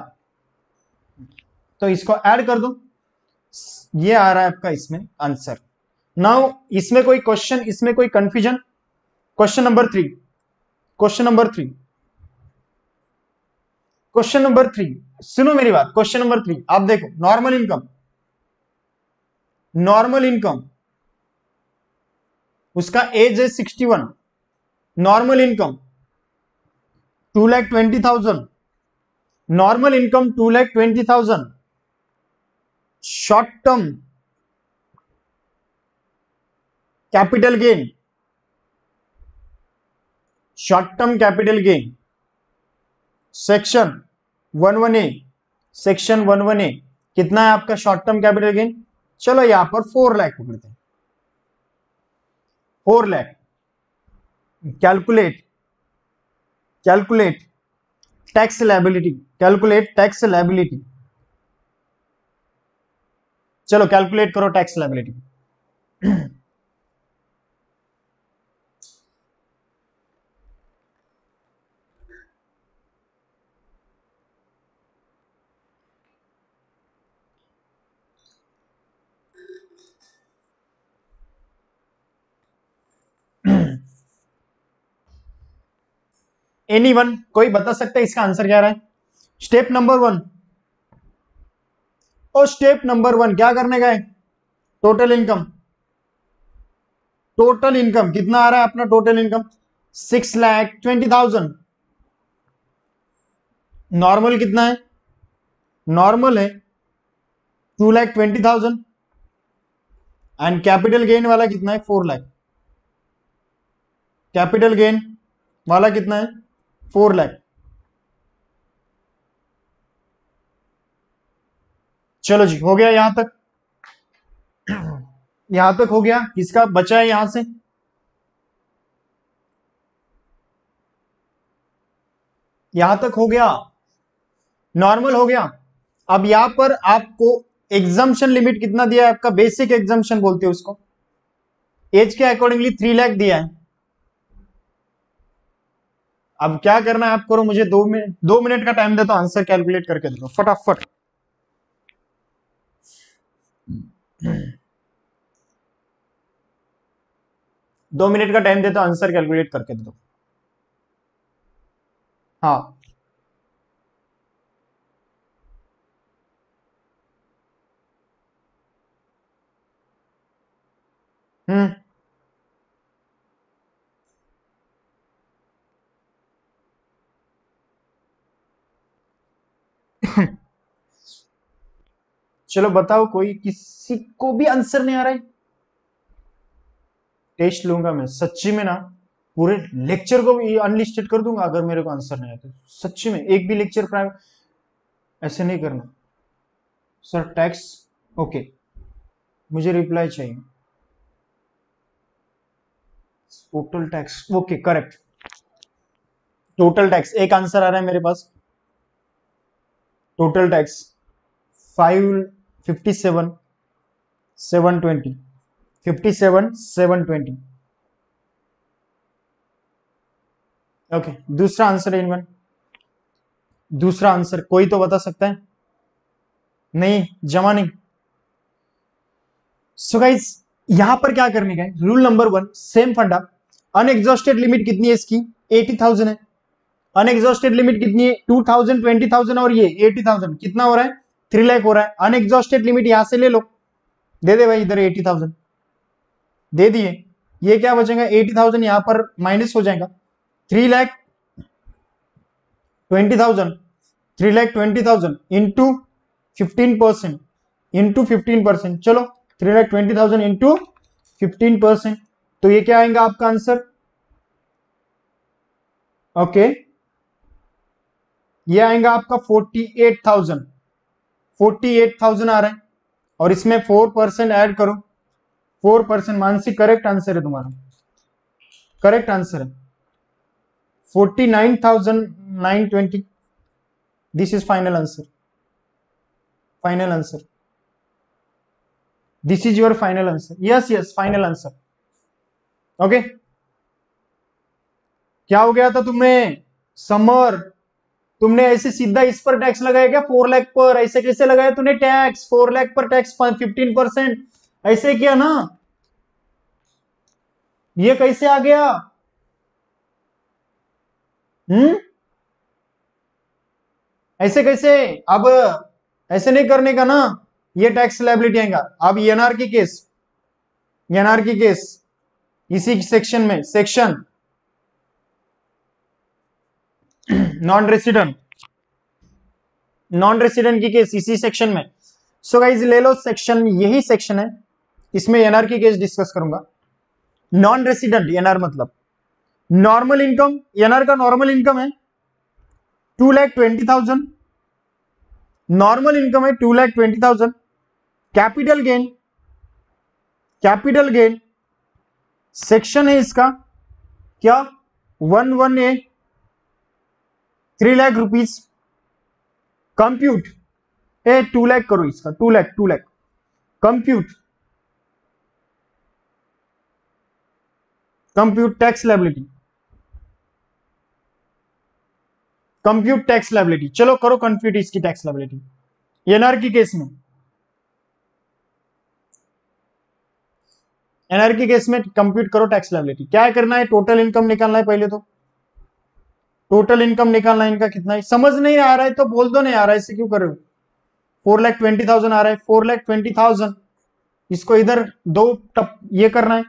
तो इसको ऐड कर दो, ये आ रहा है आपका इसमें आंसर। नाउ इसमें कोई क्वेश्चन, इसमें कोई कंफ्यूजन? क्वेश्चन नंबर 3 सुनो मेरी बात। क्वेश्चन नंबर 3 आप देखो, नॉर्मल इनकम उसका एज है 61, normal income 2,20,000, normal income 2,20,000, short term capital gain, section 11A कितना है आपका शॉर्ट टर्म कैपिटल गेन? चलो यहां पर 4 लाख पकड़ते हैं, 4 लाख। कैलकुलेट टैक्स लायबिलिटी, चलो कैलकुलेट करो टैक्स लायबिलिटी। एनीवन, कोई बता सकता है इसका आंसर क्या रहा है? स्टेप नंबर 1, और स्टेप नंबर 1 क्या करने का है? टोटल इनकम कितना आ रहा है अपना? Total income 6,20,000। नॉर्मल कितना है? नॉर्मल है 2,20,000, एंड कैपिटल गेन वाला कितना है? 4 लाख। कैपिटल गेन वाला कितना है? 4 लाख। चलो जी, हो गया यहां तक, यहां तक हो गया। किसका बचा है यहां से? यहां तक हो गया, नॉर्मल हो गया। अब यहां पर आपको एग्जम्पशन लिमिट कितना दिया है आपका? बेसिक एग्जम्पशन बोलते हैं उसको। एज के अकॉर्डिंगली 3 लाख दिया है। अब क्या करना है आप करो, मुझे 2 मिनट का टाइम दे तो आंसर कैलकुलेट करके दे दो फटाफट। 2 मिनट का टाइम दे तो आंसर कैलकुलेट करके दे दो। हाँ हम्म। चलो बताओ, कोई किसी को भी आंसर नहीं आ रहा है? टेस्ट लूंगा मैं सच्ची में ना, पूरे लेक्चर को भी अनलिस्टेड कर दूंगा अगर मेरे को आंसर नहीं आता। सच्ची में एक भी लेक्चर प्राइवेट ऐसे नहीं करना। सर टैक्स, ओके, मुझे रिप्लाई चाहिए। Total tax, okay correct. Total tax एक आंसर आ रहा है मेरे पास। Total tax 557,720, 57,720। ओके दूसरा आंसर इनवन, दूसरा आंसर कोई तो बता सकता है? नहीं जमा नहीं। सो गाइस यहां पर क्या करने का है, रूल नंबर 1 सेम फंडा। अनएग्जॉस्टेड लिमिट कितनी है इसकी? 80,000 है। अनएग्जॉस्टेड लिमिट कितनी है? 2,000, 20,000 और ये 80,000, कितना हो रहा है? 3 लाख हो रहा है। अनएग्जॉस्टेड लिमिट यहां से ले लो, दे दे भाई इधर 80,000 दे दिए। ये क्या बचेगा? 80,000 यहां पर माइनस हो जाएगा। 3,20,000, 3,20,000 इंटू 15%, इंटू 15%। चलो 3,20,000 इंटू 15%, तो ये क्या आएगा आपका आंसर? ओके ये आएगा आपका 48,000, 48,000 आ रहा है। और इसमें 4% ऐड करो, 4%। मानसी करेक्ट आंसर है तुम्हारा, करेक्ट आंसर है 49,920। This is final answer, final answer, this is your final answer. Yes yes final answer. Okay क्या हो गया था तुम्हें समर? तुमने ऐसे सीधा इस पर टैक्स लगाया क्या? 4 लाख पर ऐसे कैसे लगाया तूने टैक्स? 4 लाख पर टैक्स 15%, ऐसे किया ना? ये कैसे आ गया? हम्म, ऐसे कैसे? अब ऐसे नहीं करने का ना, ये टैक्स लायबिलिटी आएगा। अब एनआर की केस, एनआर की केस इसी सेक्शन में, section non resident, non resident की केस इसी सेक्शन में। सो गाइस ले लो सेक्शन, यही सेक्शन है, इसमें एनआर की केस डिस्कस करूंगा। नॉन रेसिडेंट एनआर मतलब नॉर्मल इनकम, एनआर का नॉर्मल इनकम है 2,20,000, नॉर्मल इनकम है 2,20,000। Capital gain, capital gain section है इसका क्या? 11A, 3 lakh rupees. Compute 2 lakh करो इसका, 2 lakh, 2 lakh. Compute, compute tax liability, compute tax liability. चलो करो कंप्यूट इसकी टैक्स लायबिलिटी एनआर की केस में। एनआर की केस में कंप्यूट करो टैक्स लायबिलिटी। क्या करना है? टोटल इनकम निकालना है पहले तो, टोटल इनकम निकालना है इनका कितना है। समझ नहीं आ रहा है तो बोल दो नहीं आ रहा है, ऐसे क्यों कर रहे हो? 4,20,000 आ रहा है, 4,20,000 इसको इधर दो टप ये करना है।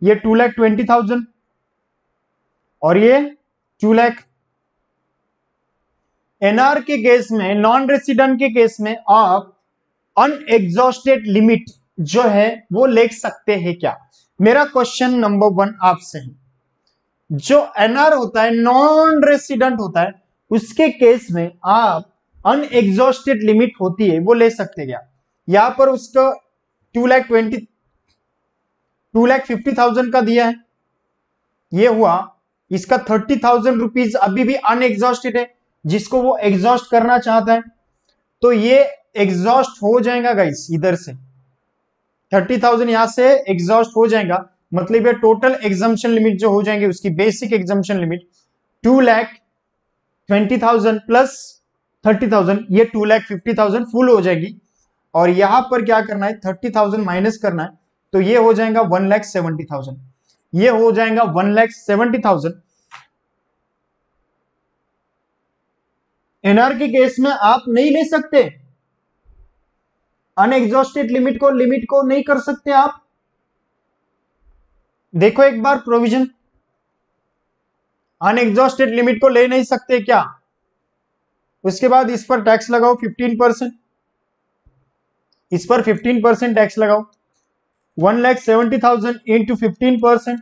ये 2,20,000 और ये 2 लाख। एनआर के केस में, नॉन रेसिडेंट के केस में आप अनएग्जॉस्टेड लिमिट जो है वो ले सकते हैं क्या? मेरा क्वेश्चन नंबर 1 आपसे है। जो एनआर होता है, नॉन रेसिडेंट होता है, उसके केस में आप अनएग्जॉस्टेड लिमिट होती है वो ले सकते क्या? यहां पर उसका 2,50,000 का दिया है, ये हुआ। इसका 30,000 रुपीज अभी भी अनएग्जॉस्टेड है, जिसको वो एग्जॉस्ट करना चाहता है तो ये एग्जॉस्ट हो जाएगा गाइस। इधर से 30,000 यहां से एग्जॉस्ट हो जाएगा, मतलब ये टोटल एग्जम्पशन लिमिट जो हो जाएंगे उसकी बेसिक एग्जम्पशन लिमिट 2,20,000 प्लस 30,000, ये 2,50,000 फुल हो जाएगी। और यहां पर क्या करना है, 30,000 माइनस करना है, तो ये हो जाएगा 1,70,000, ये हो जाएगा 1,70,000। एनआर के केस में आप नहीं ले सकते, अनएग्जॉस्टेड लिमिट को नहीं कर सकते आप। देखो एक बार प्रोविजन, अनएग्जॉस्टेड लिमिट को ले नहीं सकते क्या। उसके बाद इस पर टैक्स लगाओ 15%, इस पर 15% टैक्स लगाओ, 1,70,000 इंटू 15%,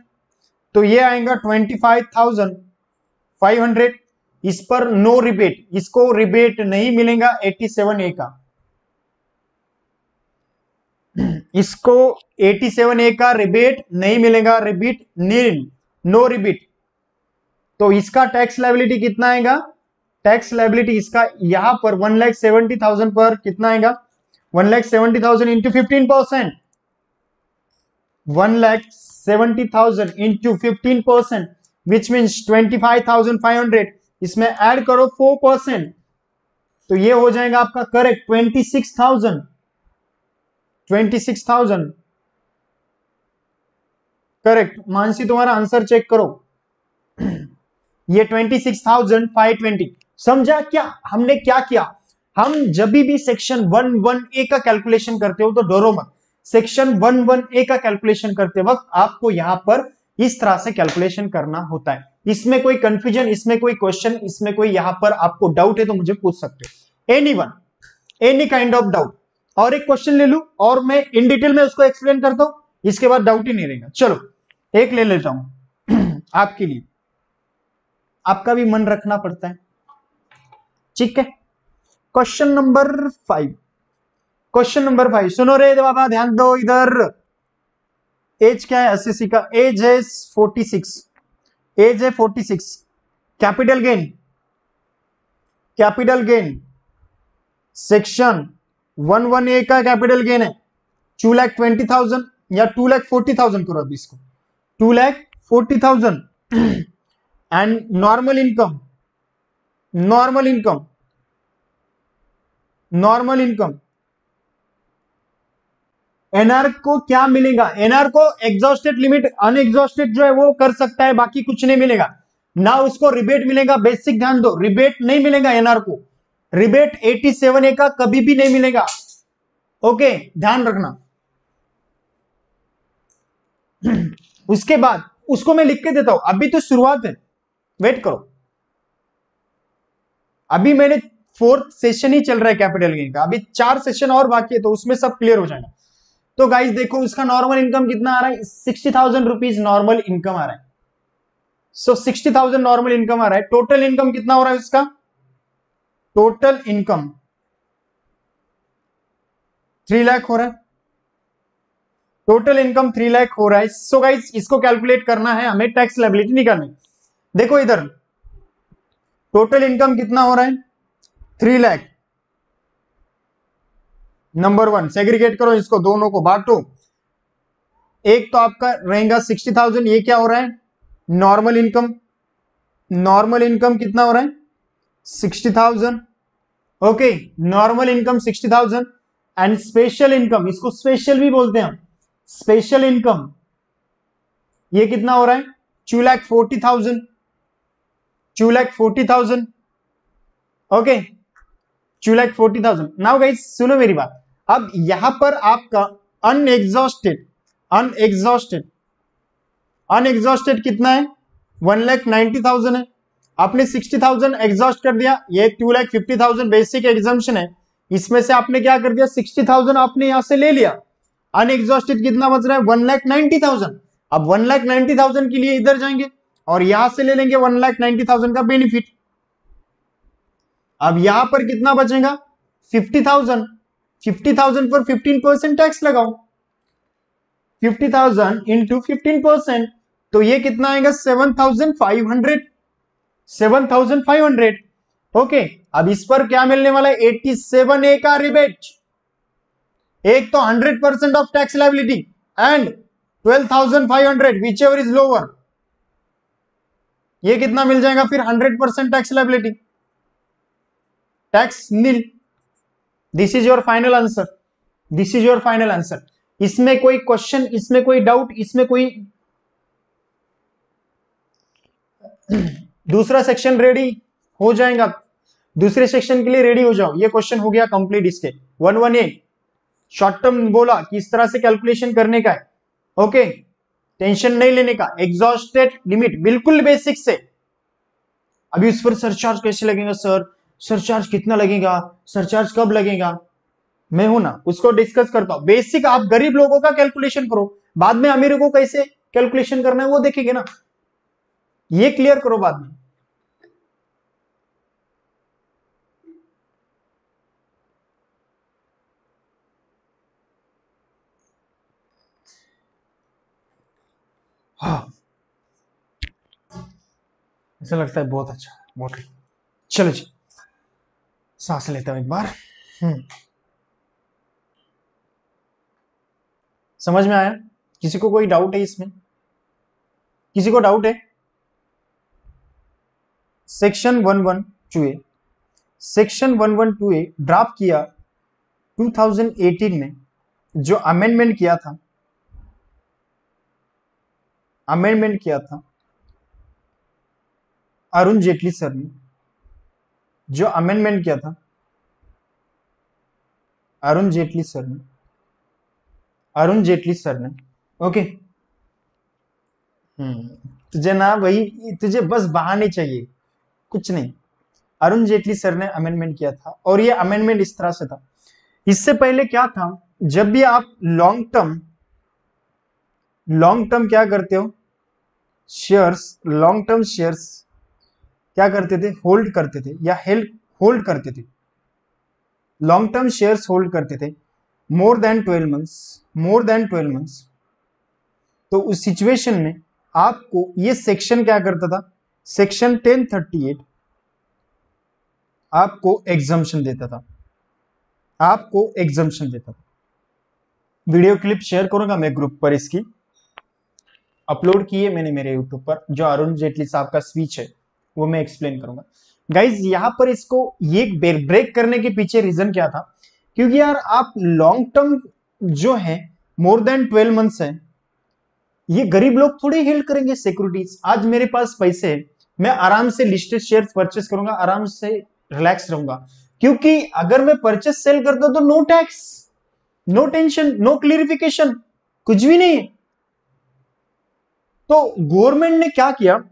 तो ये आएगा 25,500। इस पर नो रिबेट, इसको रिबेट नहीं मिलेगा 87A का, इसको 87A का रिबेट नहीं मिलेगा, रिबीट नील, नो रिबीट। तो इसका टैक्स लायबिलिटी कितना आएगा, टैक्स लायबिलिटी इसका यहां पर 1,70,000 पर कितना आएगा, 1,70,000 इंटू 15%, 1,70,000 इंटू 15%, विच मीन्स 25,500। इसमें ऐड करो 4%, तो ये हो जाएगा आपका करेक्ट 26,000, 26,000 करेक्ट। मानसी तुम्हारा आंसर चेक करो, ये 26,520। समझा क्या हमने क्या किया, हम जब भी सेक्शन 11A का कैलकुलेशन करते हो तो डरो मत, सेक्शन 11A का कैलकुलेशन करते वक्त आपको यहां पर इस तरह से कैलकुलेशन करना होता है। इसमें कोई कंफ्यूजन, इसमें कोई क्वेश्चन, इसमें कोई यहां पर आपको डाउट है तो मुझे पूछ सकते हो, anyone, any kind of doubt. और एक क्वेश्चन ले लू और मैं इन डिटेल में उसको एक्सप्लेन करता हूं, इसके बाद डाउट ही नहीं रहेगा। चलो एक ले लेता हूं आपके लिए, आपका भी मन रखना पड़ता है, ठीक है। क्वेश्चन नंबर 5, क्वेश्चन नंबर 5 सुनो रे बाबा, ध्यान दो इधर। एज क्या है एसएससी का, एज है 46, एज है 46। Capital gain, capital gain section 11A का कैपिटल गेन है 2,20,000 या 2,40,000 करो अभी इसको, 2,40,000। And normal income, normal income, normal income, NR को क्या मिलेगा, एनआर को एग्जॉस्टेड लिमिट, अनएग्जॉस्टेड जो है वो कर सकता है, बाकी कुछ नहीं मिलेगा ना, उसको रिबेट मिलेगा। बेसिक ध्यान दो, रिबेट नहीं मिलेगा एनआर को, रिबेट 87A का कभी भी नहीं मिलेगा, ओके ध्यान रखना। उसके बाद उसको मैं लिख के देता हूं, अभी तो शुरुआत है, वेट करो, अभी मैंने 4th सेशन ही चल रहा है कैपिटल गेन का, अभी 4 सेशन और बाकी है, तो उसमें सब क्लियर हो जाएगा। तो गाइस देखो उसका नॉर्मल इनकम कितना आ रहा है, 60,000 रुपीज नॉर्मल इनकम आ रहा है। सो 60,000 नॉर्मल इनकम आ रहा है। टोटल इनकम कितना हो रहा है उसका, टोटल इनकम 3 लाख हो रहा है, टोटल इनकम 3 लाख हो रहा है। सो गाइस इसको कैलकुलेट करना है हमें, टैक्स लायबिलिटी निकालनी। देखो इधर टोटल इनकम कितना हो रहा है, 3 लाख। नंबर 1 सेग्रीगेट करो इसको, दोनों को बांटो। एक तो आपका रहेगा 60,000, ये क्या हो रहा है, नॉर्मल इनकम, नॉर्मल इनकम कितना हो रहा है 60,000, okay normal income 60,000। And special income, इसको स्पेशल भी बोलते हैं हम, स्पेशल इनकम ये कितना हो रहा है 2,40,000, 2,40,000, ओके 2,40,000। नाउ गाइस सुनो मेरी बात, अब यहां पर आपका अनएग्जॉस्टेड, अनएग्जॉस्टेड, अनएग्जॉस्टेड कितना है 1,90,000 है। आपने 60,000 एग्जॉस्ट कर दिया, ये 2,50,000 बेसिक एग्जम्पशन है, इसमें से आपने क्या कर दिया 60,000 आपने यहां से ले लिया। अनएग्जॉस्टेड कितना बच रहा है 1,90,000। अब 1,90,000 के लिए इधर जाएंगे और यहां से ले लेंगे 1,90,000 का बेनिफिट। अब यहां पर कितना बचेगा 50,000, 50,000 पर 15% टैक्स लगाओ, 50,000 इंटू 15%, तो ये कितना आएगा 7,500, 7,500, ओके। अब इस पर क्या मिलने वाला है 87A का रिबेट, एक तो 100% of tax liability and 12,500 whichever is lower, ये कितना मिल जाएगा फिर 100% tax liability, tax nil. This is your final answer, this is your final answer. इसमें कोई क्वेश्चन, इसमें कोई डाउट, इसमें कोई दूसरा सेक्शन रेडी हो जाएगा, दूसरे सेक्शन के लिए रेडी हो जाओ। ये क्वेश्चन हो गया कंप्लीट इसके 118 शॉर्ट टर्म बोला कि इस तरह से कैलकुलेशन करने का है। ओके, टेंशन नहीं लेने का, एग्जॉस्टेड लिमिट बिल्कुल बेसिक से। अभी उस पर सरचार्ज कैसे लगेगा सर, सरचार्ज कितना लगेगा, सरचार्ज कब लगेगा, मैं हूं ना, उसको डिस्कस करता हूं। बेसिक आप गरीब लोगों का कैलकुलेशन करो, बाद में अमीरों को कैसे कैलकुलेशन करना है वो देखेंगे ना, ये क्लियर करो बाद में। हाँ, ऐसा लगता है बहुत अच्छा, बहुत ठीक। चलो जी, सांस लेता हूं एक बार। समझ में आया? किसी को कोई डाउट है इसमें? किसी को डाउट है? Section 112A, section 112A draft किया 2018 में, जो अमेंडमेंट किया था, अमेंडमेंट किया था अरुण जेटली सर ने, जो अमेंडमेंट किया था अरुण जेटली सर ने, अरुण जेटली सर ने। ओके, तुझे ना वही, तुझे बस बहाने चाहिए, कुछ नहीं। अरुण जेटली सर ने अमेंडमेंट किया था, और ये अमेंडमेंट इस तरह से था। इससे पहले क्या था, जब भी आप लॉन्ग टर्म क्या करते हो, शेयर्स, लॉन्ग टर्म शेयर्स क्या करते थे, होल्ड करते थे, या होल्ड करते थे, लॉन्ग टर्म शेयर्स होल्ड करते थे more than 12 months, more than 12 months. तो उस सिचुएशन में आपको ये सेक्शन क्या करता था, सेक्शन 1038 आपको एग्जम्पशन देता था, आपको एग्जम्पशन देता था। वीडियो क्लिप शेयर करूंगा मैं ग्रुप पर, इसकी अपलोड की है मैंने मेरे यूट्यूब पर, जो अरुण जेटली साहब का स्पीच है वो मैं एक्सप्लेन करूंगा। गाइज यहां पर इसको ये ब्रेक करने के पीछे रीजन क्या था, क्योंकि यार आप लॉन्ग टर्म जो है मोर देन 12 मंथ्स है, ये गरीब लोग थोड़ी हेल्ड करेंगे सिक्योरिटीज। आज मेरे पास पैसे है, मैं आराम से लिस्टेड शेयर परचेस करूंगा, आराम से रिलैक्स रहूंगा, क्योंकि अगर मैं परचेस सेल करता हूं तो no tax, no tension, no clarification, कुछ भी नहीं है। तो गवर्नमेंट ने क्या किया,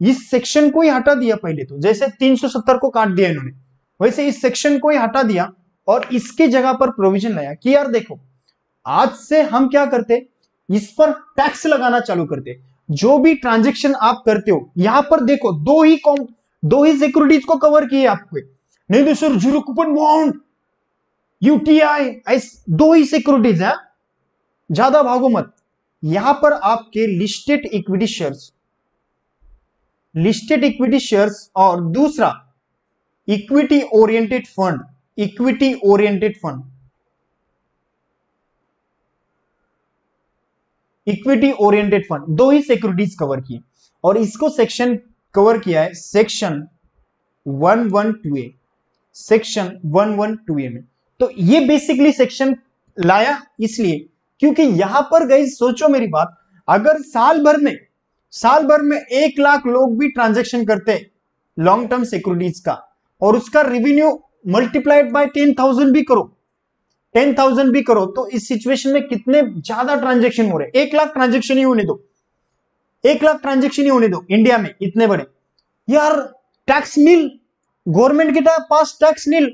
इस सेक्शन को ही हटा दिया। पहले तो जैसे 370 को काट दिया इन्होंने, वैसे इस सेक्शन को ही हटा दिया, और इसके जगह पर प्रोविजन लाया कि यार देखो, आज से हम क्या करते, इस पर टैक्स लगाना चालू करते। जो भी ट्रांजेक्शन आप करते हो, यहां पर देखो दो ही सिक्योरिटीज को कवर किए आपको, नहीं तो sir zero coupon bond, UTI, दो ही सिक्योरिटीज है, ज्यादा भागो मत। यहां पर आपके listed equity shares, listed equity shares, और दूसरा equity oriented fund, equity oriented fund, equity oriented fund, दो ही सिक्योरिटीज कवर की, और इसको सेक्शन कवर किया है सेक्शन 112A, सेक्शन 112A में। तो ये बेसिकली सेक्शन लाया इसलिए क्योंकि यहां पर गई, सोचो मेरी बात, अगर साल भर में 1 लाख लोग भी ट्रांजैक्शन करते लॉन्ग टर्म सिक्योरिटीज का, और उसका रेवेन्यू मल्टीप्लाइड बाय 10,000 भी करो, 10,000 भी करो, तो इस सिचुएशन में कितने ज्यादा ट्रांजेक्शन हो रहे, 1 लाख ट्रांजेक्शन ही होने दो, 1 लाख ट्रांजेक्शन ही होने दो इंडिया में, इतने बड़े यार, टैक्स नील, गवर्नमेंट के पास टैक्स नील।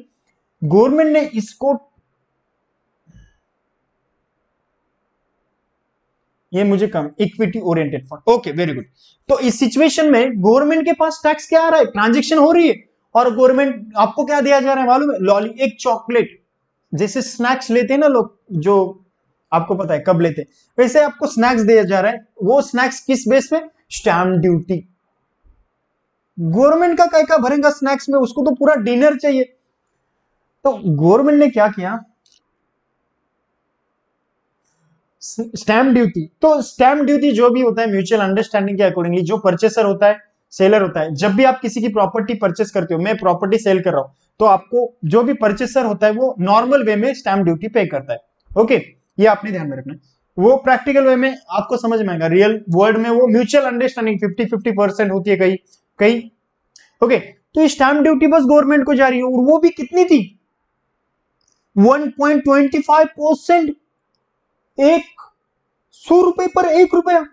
गवर्नमेंट ने इसको, ये मुझे कम, equity oriented fund, okay very good. तो इस सिचुएशन में गवर्नमेंट के पास टैक्स क्या आ रहा है, ट्रांजेक्शन हो रही है, और गवर्नमेंट आपको क्या दिया जा रहा है मालूम है, लॉली, एक चॉकलेट, जैसे स्नैक्स लेते हैं ना लोग, जो आपको पता है कब लेते हैं, वैसे आपको स्नैक्स दिया जा रहा है। वो स्नैक्स किस बेस पे, स्टैम्प ड्यूटी। गवर्नमेंट का काय का भरेगा स्नैक्स में, उसको तो पूरा डिनर चाहिए। तो गवर्नमेंट ने क्या किया, स्टैम्प ड्यूटी। तो स्टैम्प ड्यूटी जो भी होता है म्यूचुअल अंडरस्टैंडिंग के अकॉर्डिंगली, जो परचेसर होता है सेलर होता है। जब भी आप किसी की प्रॉपर्टी परचेस करते हो, मैं प्रॉपर्टी सेल कर रहा हूं, तो आपको जो भी परचेसर होता है वो नॉर्मल वे में स्टैंप ड्यूटी पे करता है। ओके, ये आपने ध्यान में रखना है। वो प्रैक्टिकल वे में आपको समझ में आएगा, रियल वर्ल्ड में वो म्यूचुअल अंडरस्टैंडिंग 50-50% होती है कहीं कहीं। ओके, तो स्टैंप ड्यूटी बस गवर्नमेंट को जा रही है, और वो भी कितनी थी, 1.25%। एक 100 रुपए पर 1 रुपया,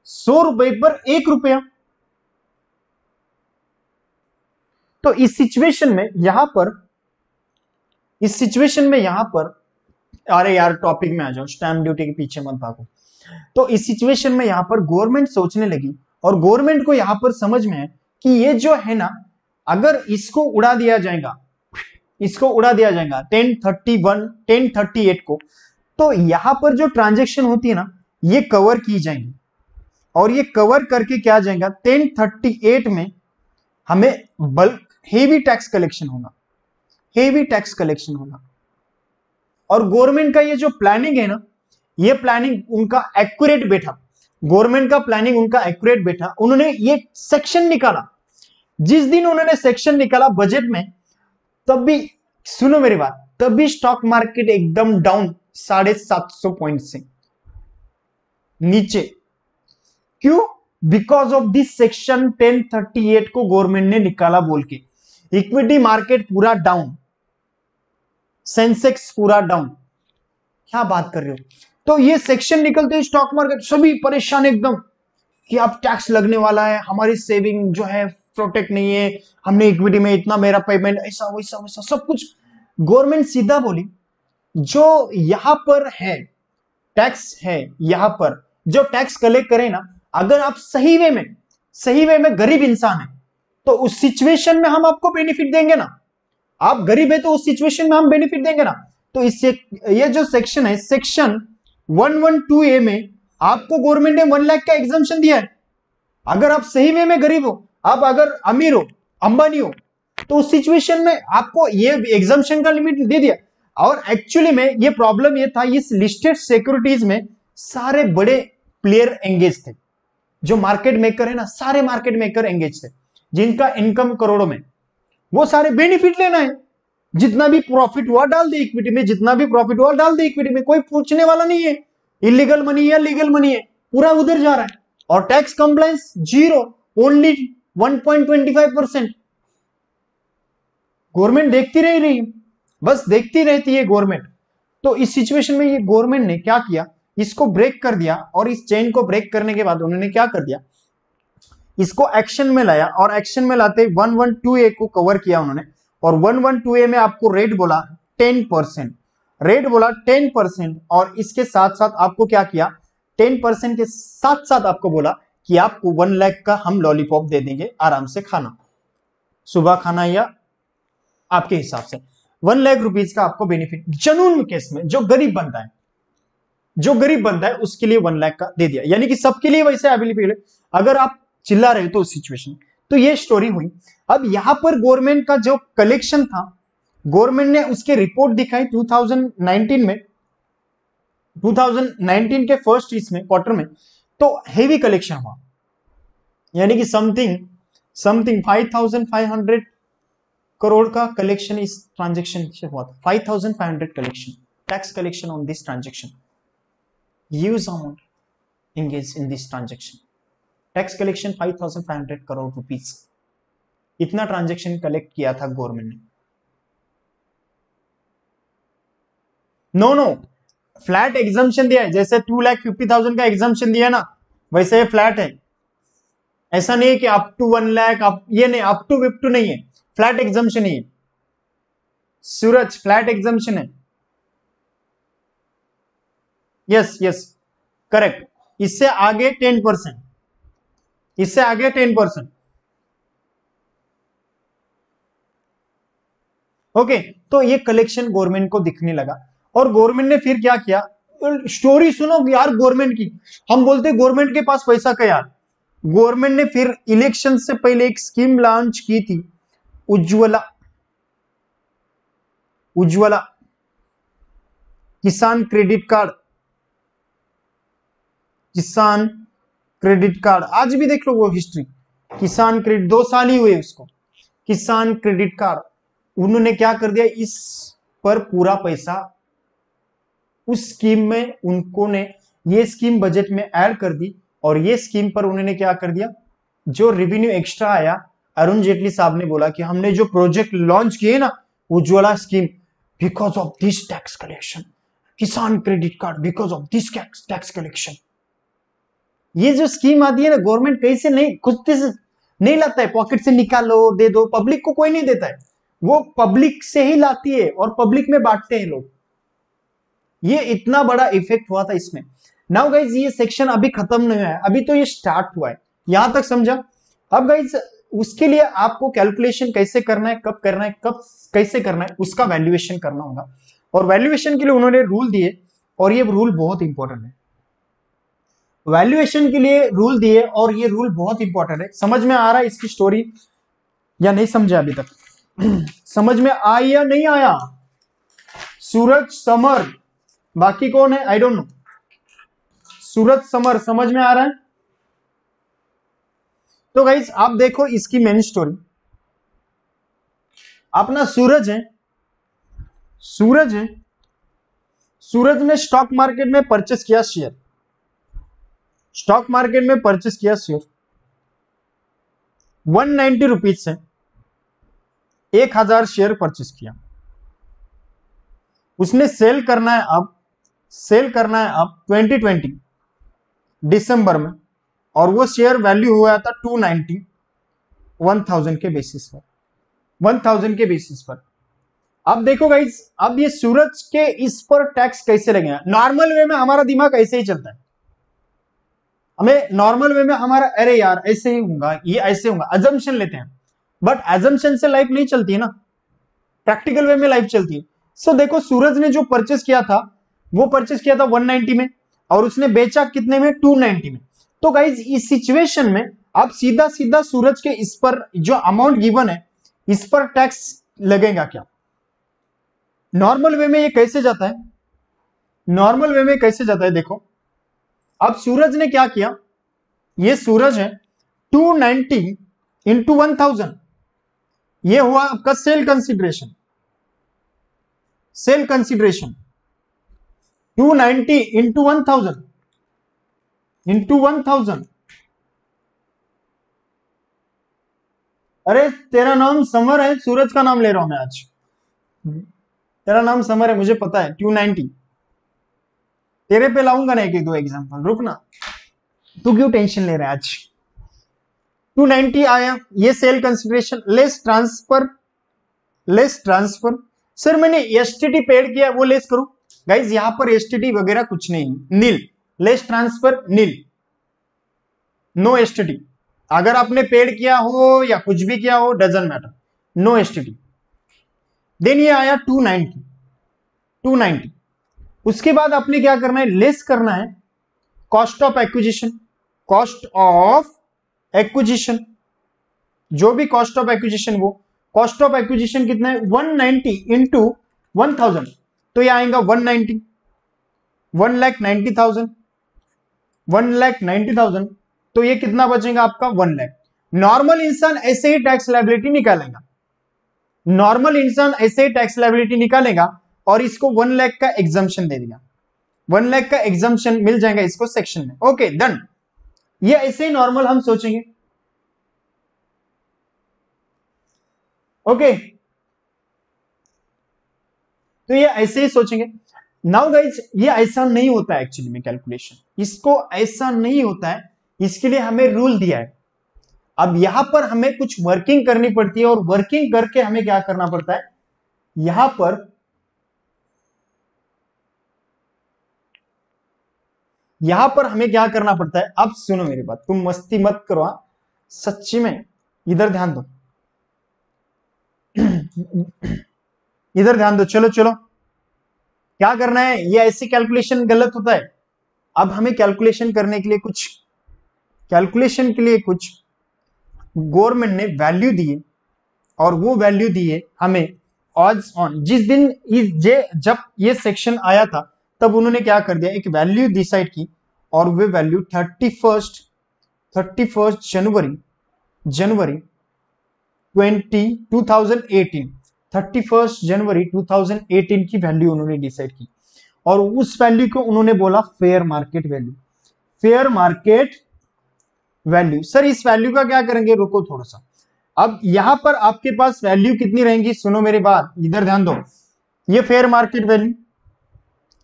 100 रुपए पर 1 रुपया। तो इस सिचुएशन में यहां पर, इस सिचुएशन में यहां पर, अरे यार टॉपिक में आ जाओ, स्टैंप ड्यूटी के पीछे मत भागो। तो इस सिचुएशन में यहां पर गवर्नमेंट सोचने लगी, और गवर्नमेंट को यहां पर समझ में है कि ये जो है ना, अगर इसको उड़ा दिया जाएगा, इसको उड़ा दिया जाएगा 1031 1038 को, तो यहां पर जो ट्रांजेक्शन होती है ना, ये कवर की जाएंगी, और ये कवर करके क्या जाएगा 1038 में हमें बल्क हेवी टैक्स कलेक्शन होगा, हेवी टैक्स कलेक्शन होगा। और गवर्नमेंट का ये जो प्लानिंग है ना, ये प्लानिंग उनका एक्यूरेट बैठा, गवर्नमेंट का प्लानिंग उनका एक्यूरेट बैठा। उन्होंने ये सेक्शन निकाला, जिस दिन उन्होंने सेक्शन निकाला बजट में, तब भी, सुनो मेरी बात, तब भी स्टॉक मार्केट एकदम डाउन 750 पॉइंट से नीचे। क्यों? बिकॉज ऑफ दिस सेक्शन 1038 को गवर्नमेंट ने निकाला बोल के। इक्विटी मार्केट पूरा डाउन, सेंसेक्स पूरा डाउन, क्या बात कर रहे हो। तो ये सेक्शन निकलते ही स्टॉक मार्केट सभी परेशान एकदम, कि अब टैक्स लगने वाला है, हमारी सेविंग जो है प्रोटेक्ट नहीं है, हमने इक्विटी में इतना, मेरा पेमेंट ऐसा वैसा वैसा सब कुछ। गवर्नमेंट सीधा बोली, जो यहां पर है टैक्स है, यहां पर जो टैक्स कलेक्ट करे ना, अगर आप सही वे में, सही वे में गरीब इंसान है, तो उस सिचुएशन में हम आपको बेनिफिट देंगे ना। आप गरीब है तो उस सिचुएशन में हम बेनिफिट देंगे ना। तो इससे ये जो सेक्शन है, सेक्शन 112A में आपको गवर्नमेंट ने 1 लाख का एग्जम्पशन दिया है। अगर आप सही वे में गरीब हो, आप अगर अमीर हो, अंबानी हो, तो उस सिचुएशन में आपको ये एग्जम्पशन का लिमिट दे दिया। और एक्चुअली में ये प्रॉब्लम ये था, इस लिस्टेड सिक्योरिटीज में सारे बड़े प्लेयर एंगेज थे, जो मार्केट मेकर है ना, सारे मार्केट मेकर एंगेज थे, जिनका इनकम करोड़ों में, वो सारे बेनिफिट लेना है। जितना भी प्रॉफिट हुआ डाल दे इक्विटी में, जितना भी प्रॉफिट हुआ डाल दे इक्विटी में, कोई पूछने वाला नहीं है इलीगल मनी या लीगल मनी है, पूरा उधर जा रहा है। और tax compliance zero, only 1.25%। Government देखती रह रही है, बस देखती रहती है गवर्नमेंट। तो इस सिचुएशन में ये गवर्नमेंट ने क्या किया, इसको ब्रेक कर दिया। और इस चेन को ब्रेक करने के बाद उन्होंने क्या कर दिया, इसको एक्शन में लाया, और एक्शन में लाते 112A को कवर किया उन्होंने। और 112A में आपको रेट बोला 10%, रेट बोला 10%। और इसके साथ साथ आपको क्या किया, 10% के साथ साथ आपको बोला कि आपको 1 लाख का हम लॉलीपॉप दे देंगे, आराम से खाना, सुबह खाना या आपके हिसाब से 1 लाख रुपीज का आपको बेनिफिट। जनून केस में जो गरीब बनता है, जो गरीब बनता है उसके लिए 1 लाख का दे दिया, यानी कि सबके लिए वैसे अवेलेबल है। अगर आप चिल्ला रहे तो उस सिचुएशन, तो ये स्टोरी हुई। अब यहां पर गवर्नमेंट का जो कलेक्शन था, गवर्नमेंट ने उसके रिपोर्ट दिखाई 2019 में, 2019 के फर्स्ट इसमें क्वार्टर में, तो हेवी कलेक्शन हुआ, यानी कि समथिंग 5500 करोड़ का कलेक्शन इस ट्रांजेक्शन से हुआ था। 5500 collection, tax collection on this transaction, huge amount engaged in this transaction. Tax collection 5500 crore rupees, इतना ट्रांजेक्शन कलेक्ट किया था गवर्नमेंट ने। नो फ्लैट एग्जम्पशन दिया है, जैसे 2,50,000 का एग्जम्पशन दिया ना, वैसे फ्लैट है। ऐसा नहीं है कि अप टू 1 लाख, आप ये नहीं, अप टू विप टू नहीं है, फ्लैट एग्जम्पशन ही है सूरज, फ्लैट एग्जम्पशन है। यस यस करेक्ट, इससे आगे 10%, इससे आगे 10%। ओके, तो ये कलेक्शन गवर्नमेंट को दिखने लगा। और गवर्नमेंट ने फिर क्या किया, स्टोरी सुनो यार गवर्नमेंट की। हम बोलते गवर्नमेंट के पास पैसा का यार, गवर्नमेंट ने फिर इलेक्शन से पहले एक स्कीम लॉन्च की थी, उज्ज्वला, उज्ज्वला किसान क्रेडिट कार्ड, किसान क्रेडिट कार्ड, आज भी देख लो वो हिस्ट्री, किसान क्रेडिट, 2 साल ही हुए उसको, किसान क्रेडिट कार्ड, उन्होंने क्या कर दिया, इस पर पूरा पैसा उस स्कीम में उनको ने ये स्कीम बजट में ऐड कर दी, और ये स्कीम पर उन्होंने क्या कर दिया, जो रेवेन्यू एक्स्ट्रा आया, अरुण जेटली साहब ने बोला कि हमने जो प्रोजेक्ट लॉन्च किए ना Ujjwala scheme, because of this tax collection, Kisan credit card because of this tax collection. ये जो स्कीम आती है ना, गवर्नमेंट कैसे नहीं, खुद से नहीं लाता है, पॉकेट से निकालो दे दो, पब्लिक को कोई नहीं देता है, वो पब्लिक से ही लाती है और पब्लिक में बांटते हैं लोग। ये इतना बड़ा इफेक्ट हुआ था इसमें। नाउ गाइज ये सेक्शन अभी खत्म नहीं हुआ है, अभी तो ये स्टार्ट हुआ है, यहां तक समझा। अब गाइज उसके लिए आपको कैलकुलेशन कैसे करना है, कब करना है, कब कैसे करना है, उसका वैल्यूएशन करना होगा, और वैल्यूएशन के लिए उन्होंने रूल दिए, और ये रूल बहुत इंपॉर्टेंट है। वैल्यूएशन के लिए रूल दिए और ये रूल बहुत इंपॉर्टेंट है। समझ में आ रहा है इसकी स्टोरी या नहीं समझा अभी तक? समझ में आया या नहीं आया? सूरज समर, बाकी कौन है I don't know. Suraj summer समझ में आ रहा है? तो गाइस आप देखो इसकी मेन स्टोरी, अपना सूरज है, सूरज है, सूरज ने स्टॉक मार्केट में परचेस किया शेयर, स्टॉक मार्केट में परचेस किया शेयर 190 रुपीज से 1000 शेयर परचेस किया, उसने सेल करना है अब, सेल करना है अब 2020 दिसंबर में, और वो शेयर वैल्यू हुआ था 290, 1000 के बेसिस पर, 1000 के बेसिस पर। अब देखो गाइस, अब ये सूरज के इस पर टैक्स कैसे लगेगा? नॉर्मल वे में हमारा दिमाग ऐसे ही चलता है, हमें नॉर्मल वे में हमारा अरे यार ऐसे ही होगा, ये ऐसे होगा, अजम्पशन लेते हैं, बट अजम्पशन से लाइफ नहीं चलती है ना, प्रैक्टिकल वे में लाइफ चलती है। सो देखो सूरज ने जो परचेस किया था वो परचेस किया था 190 में, और उसने बेचा कितने में? 290 में। तो गाइज इस सिचुएशन में आप सीधा सीधा सूरज के इस पर जो अमाउंट गिवन है इस पर टैक्स लगेगा क्या? नॉर्मल वे में ये कैसे जाता है, नॉर्मल वे में कैसे जाता है देखो। अब सूरज ने क्या किया, ये सूरज है 290 इंटू 1000, ये हुआ आपका cell consideration, sale consideration 290 into 1000 into 1000। अरे तेरा नाम समर है, सूरज का नाम ले रहा हूं मैं आज, तेरा नाम समर है मुझे पता है। 290 तेरे पे लाऊंगा ना एक दो एग्जांपल, रुक ना, तू क्यों टेंशन ले रहा है आज। 290 आया, ये sale consideration less transfer, less transfer. Sir मैंने एसटीटी पेड किया वो लेस करूं? गाइज यहां पर एसटीटी वगैरह कुछ नहीं, नील, लेस ट्रांसफर नील, नो एसटीटी। अगर आपने पेड किया हो या कुछ भी किया हो doesn't matter, no STT. Then ये आया 290, 290। उसके बाद आपने क्या करना है, लेस करना है cost of acquisition, cost of acquisition, जो भी कॉस्ट ऑफ एक्विजिशन, वो कॉस्ट ऑफ एक्विजिशन कितना है 190 इंटू 1000, तो ये आएगा 190, 1,90,000, 1,90,000, तो ये कितना बचेगा आपका 1 लाख। नॉर्मल इंसान ऐसे ही टैक्स लायबिलिटी निकालेगा, नॉर्मल इंसान ऐसे ही टैक्स लायबिलिटी निकालेगा और इसको 1 लाख का एग्जम्पशन दे देगा, 1 लाख का एग्जम्पशन मिल जाएगा इसको सेक्शन में। ओके डन, ये ऐसे ही नॉर्मल हम सोचेंगे। ओके तो ये ऐसे ही सोचेंगे। नाउ गाइज ये ऐसा नहीं होता है एक्चुअली में कैलकुलेशन, इसको ऐसा नहीं होता है, इसके लिए हमें रूल दिया है। अब यहां पर हमें कुछ वर्किंग करनी पड़ती है, और वर्किंग करके हमें क्या करना पड़ता है, यहां पर हमें क्या करना पड़ता है। अब सुनो मेरी बात, तुम मस्ती मत करो, सच्ची में इधर ध्यान दो, इधर ध्यान दो, चलो चलो क्या करना है, ये ऐसे कैलकुलेशन गलत होता है। अब हमें कैलकुलेशन करने के लिए कुछ, कैलकुलेशन के लिए कुछ गवर्नमेंट ने वैल्यू दिए, और वो वैल्यू दिए हमें ऑड्स ऑन, जिस दिन जब ये सेक्शन आया था तब उन्होंने क्या कर दिया, एक वैल्यू डिसाइड की, और वे वैल्यू 31 31 जनवरी 2018 31 जनवरी 2018 की वैल्यू उन्होंने डिसाइड की और उस वैल्यू को उन्होंने बोला fair market value. Fair market value, sir इस वैल्यू का क्या करेंगे, रुको थोड़ा सा। अब यहां पर आपके पास वैल्यू कितनी रहेंगी, सुनो मेरी बात, इधर ध्यान दो। ये फेयर मार्केट वैल्यू,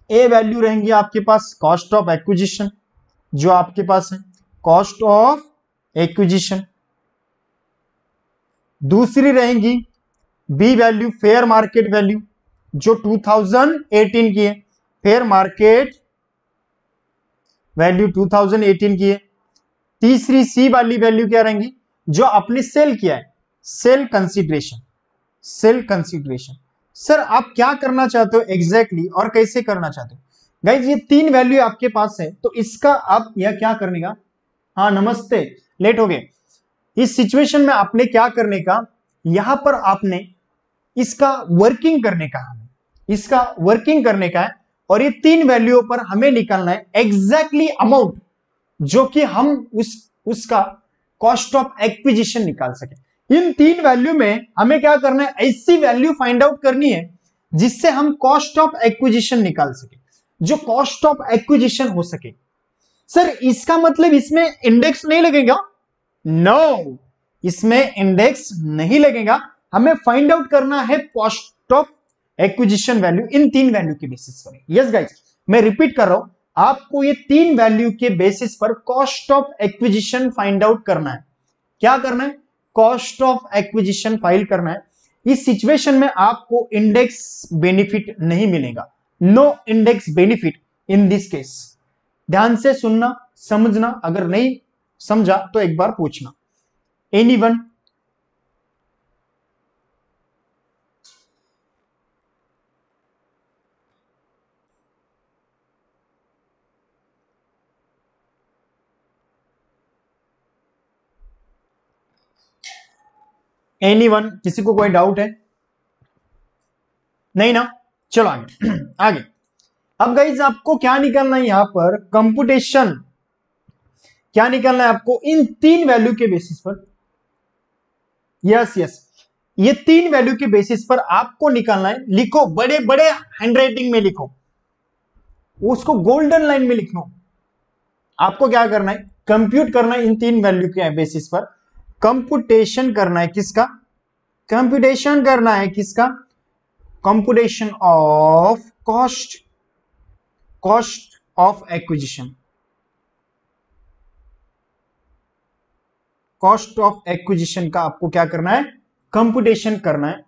ए वैल्यू रहेंगी आपके पास कॉस्ट ऑफ एक्विजिशन, जो आपके पास है कॉस्ट ऑफ एक्विजिशन। दूसरी रहेंगी B value fair market value, जो 2018 की है, फेयर मार्केट वैल्यू 2018 की है। तीसरी सी वाली वैल्यू क्या रहेंगी, जो आपने सेल किया है, sale consideration. Sale consideration, sir आप क्या करना चाहते हो एग्जैक्टली और कैसे करना चाहते हो? गाइज ये तीन वैल्यू आपके पास है, तो इसका आप यह क्या करने का, हाँ नमस्ते, लेट हो गए। इस सिचुएशन में आपने क्या करने का, यहां पर आपने इसका वर्किंग करने का, इसका वर्किंग करने का है और ये तीन वैल्यू पर हमें निकालना है एग्जैक्टली अमाउंट जो कि हम उसका कॉस्ट ऑफ एक्विजिशन निकाल सके। इन तीन वैल्यू में हमें क्या करना है, ऐसी वैल्यू फाइंड आउट करनी है जिससे हम कॉस्ट ऑफ एक्विजिशन निकाल सके, जो कॉस्ट ऑफ एक्विजिशन हो सके। सर इसका मतलब इसमें इंडेक्स नहीं लगेगा, नो इसमें इंडेक्स नहीं लगेगा, हमें फाइंड आउट करना है cost of acquisition value in तीन वैल्यू के बेसिस पर। यस गाइस, मैं रिपीट कर रहा हूं, आपको ये तीन वैल्यू के बेसिस पर cost of acquisition find out करना है। क्या करना है, कॉस्ट ऑफ एक्विजिशन फाइल करना है। इस सिचुएशन में आपको इंडेक्स बेनिफिट नहीं मिलेगा, no index benefit in this case. ध्यान से सुनना समझना, अगर नहीं समझा तो एक बार पूछना। एनीवन? एनीवन? किसी को कोई डाउट है? नहीं ना, चलो आगे आगे। अब गाइज आपको क्या निकालना है यहां पर, कंप्यूटेशन क्या निकालना है आपको इन तीन वैल्यू के बेसिस पर। यस यस, ये तीन वैल्यू के बेसिस पर आपको निकालना है। लिखो, बड़े बड़े हैंडराइटिंग में लिखो, उसको गोल्डन लाइन में लिखो। आपको क्या करना है, कंप्यूट करना है इन तीन वैल्यू के बेसिस पर, कंप्यूटेशन करना है किसका, कंप्यूटेशन करना है किसका, computation of cost, cost of acquisition, cost of acquisition का आपको क्या करना है, कंप्यूटेशन करना है।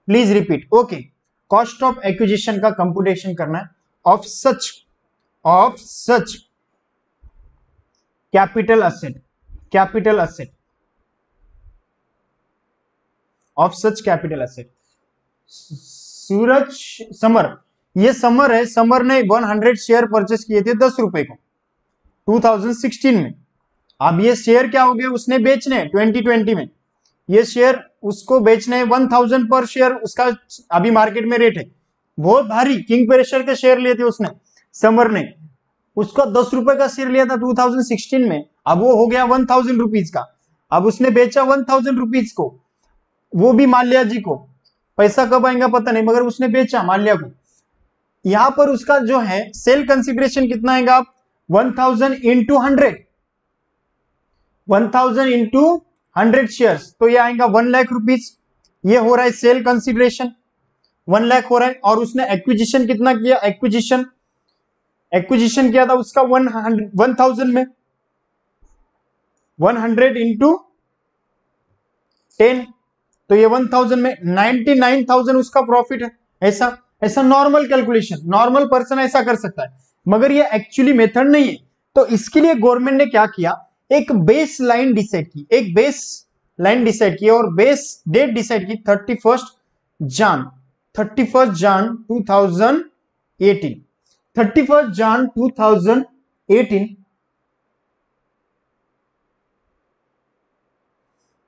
Please repeat, okay, cost of acquisition का कंप्यूटेशन करना है of such capital asset, capital asset, of such capital asset. Suraj summer, ये समर है, समर ने 100 शेयर परचेस किए थे 10 रुपए को 2016 में। अब ये शेयर क्या हो गए, उसने बेचने 2020 में, ये शेयर उसको बेचने 1000 पर शेयर, उसका अभी मार्केट में रेट है बहुत भारी। किंगफिशर के शेयर लिए थे उसने, समर ने, उसका 10 रुपए का शेयर लिया था 2016 में, अब वो हो गया 1000 रुपीज का। अब उसने बेचा 1000 रुपीज को, वो भी माल्या जी को, पैसा कब आएगा पता नहीं, मगर उसने बेचा माल्या को। यहां पर उसका जो है सेल कंसिडरेशन कितना आएगा, आप 1000 इंटू 100, 1000 इंटू 100 शेयर्स, तो ये आएगा 1 लाख रुपीज। ये हो रहा है सेल कंसिडरेशन, 1 लाख हो रहा है। और उसने एक्विजिशन कितना किया, एक्विजिशन किया था उसका 1000 में, 100 इंटू 10, तो ये 1000 में 99,000 उसका प्रॉफिट है। ऐसा नॉर्मल कैलकुलेशन, नॉर्मल पर्सन ऐसा कर सकता है, मगर ये एक्चुअली मेथड नहीं है। तो इसके लिए गवर्नमेंट ने क्या किया, एक बेस लाइन डिसाइड की, एक बेस लाइन डिसाइड की और बेस डेट डिसाइड की 31 जान 2018, 31 जान 2018।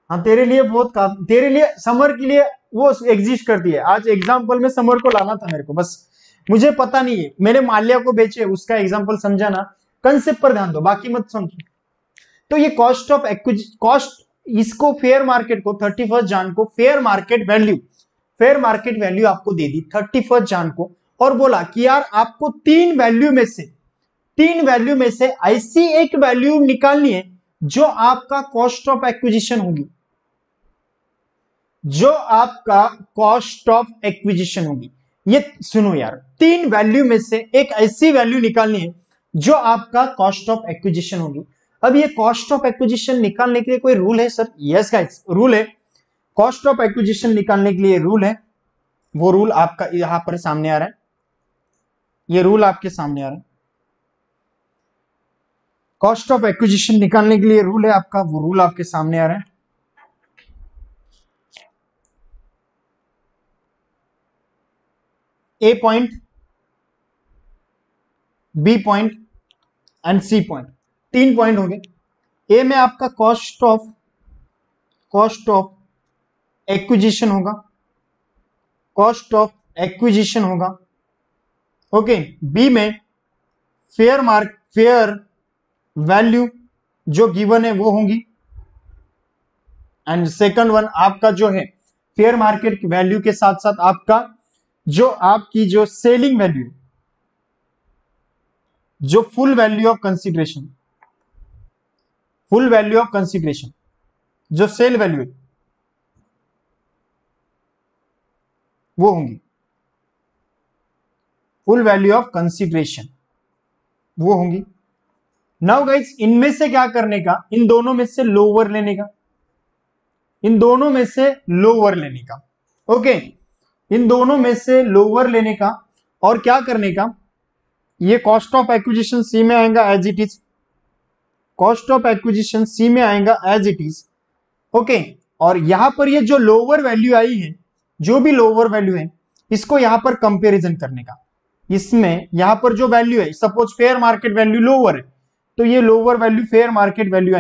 हाँ तेरे लिए बहुत काम, तेरे लिए समर के लिए वो एग्जिस्ट करती है। आज एग्जाम्पल में समर को लाना था मेरे को, बस मुझे पता नहीं है, मैंने माल्या को बेचे उसका एग्जाम्पल समझा ना। कंसेप्ट पर ध्यान दो, बाकी मत समझो। तो ये कॉस्ट ऑफ कॉस्ट, इसको फेयर मार्केट को 31 जान को फेयर मार्केट वैल्यू आपको दे दी 31 जान को, और बोला कि यार आपको तीन वैल्यू में से ऐसी एक वैल्यू निकालनी है जो आपका कॉस्ट ऑफ एक्विजिशन होगी, ये सुनो यार, तीन वैल्यू में से एक ऐसी वैल्यू निकालनी है जो आपका कॉस्ट ऑफ एक्विजिशन होगी। अब ये कॉस्ट ऑफ एक्विजिशन निकालने के लिए कोई रूल है सर? यस गाइस, रूल है। कॉस्ट ऑफ एक्विजिशन निकालने के लिए रूल है, वो रूल आपका यहां पर सामने आ रहा है, ये रूल आपके सामने आ रहा है। कॉस्ट ऑफ एक्विजिशन निकालने के लिए रूल है आपका, वो रूल आपके सामने आ रहा है। A point, B point and C point, तीन पॉइंट हो गए। ए में आपका कॉस्ट ऑफ एक्विजिशन होगा, ओके। बी में फेयर वैल्यू जो गिवन है वो होंगी, एंड सेकंड वन आपका जो है फेयर मार्केट वैल्यू के साथ साथ आपका जो आपकी जो सेलिंग वैल्यू, जो फुल वैल्यू ऑफ कंसीडरेशन, जो सेल वैल्यू है वो होंगी, फुल वैल्यू ऑफ कंसीडरेशन वो होंगी। नाउ गाइस, इनमें से क्या करने का, इन दोनों में से लोअर लेने का, ओके, इन दोनों में से लोअर लेने का, और क्या करने का, ये कॉस्ट ऑफ एक्विजिशन सी में आएगा एज इट इज, ओके। और यहां पर ये जो लोअर वैल्यू आई है, जो भी लोअर वैल्यू है, इसको यहां पर कंपैरिजन करने का। इसमें यहां पर जो वैल्यू है, suppose fair market value lower है, तो ये lower value fair market value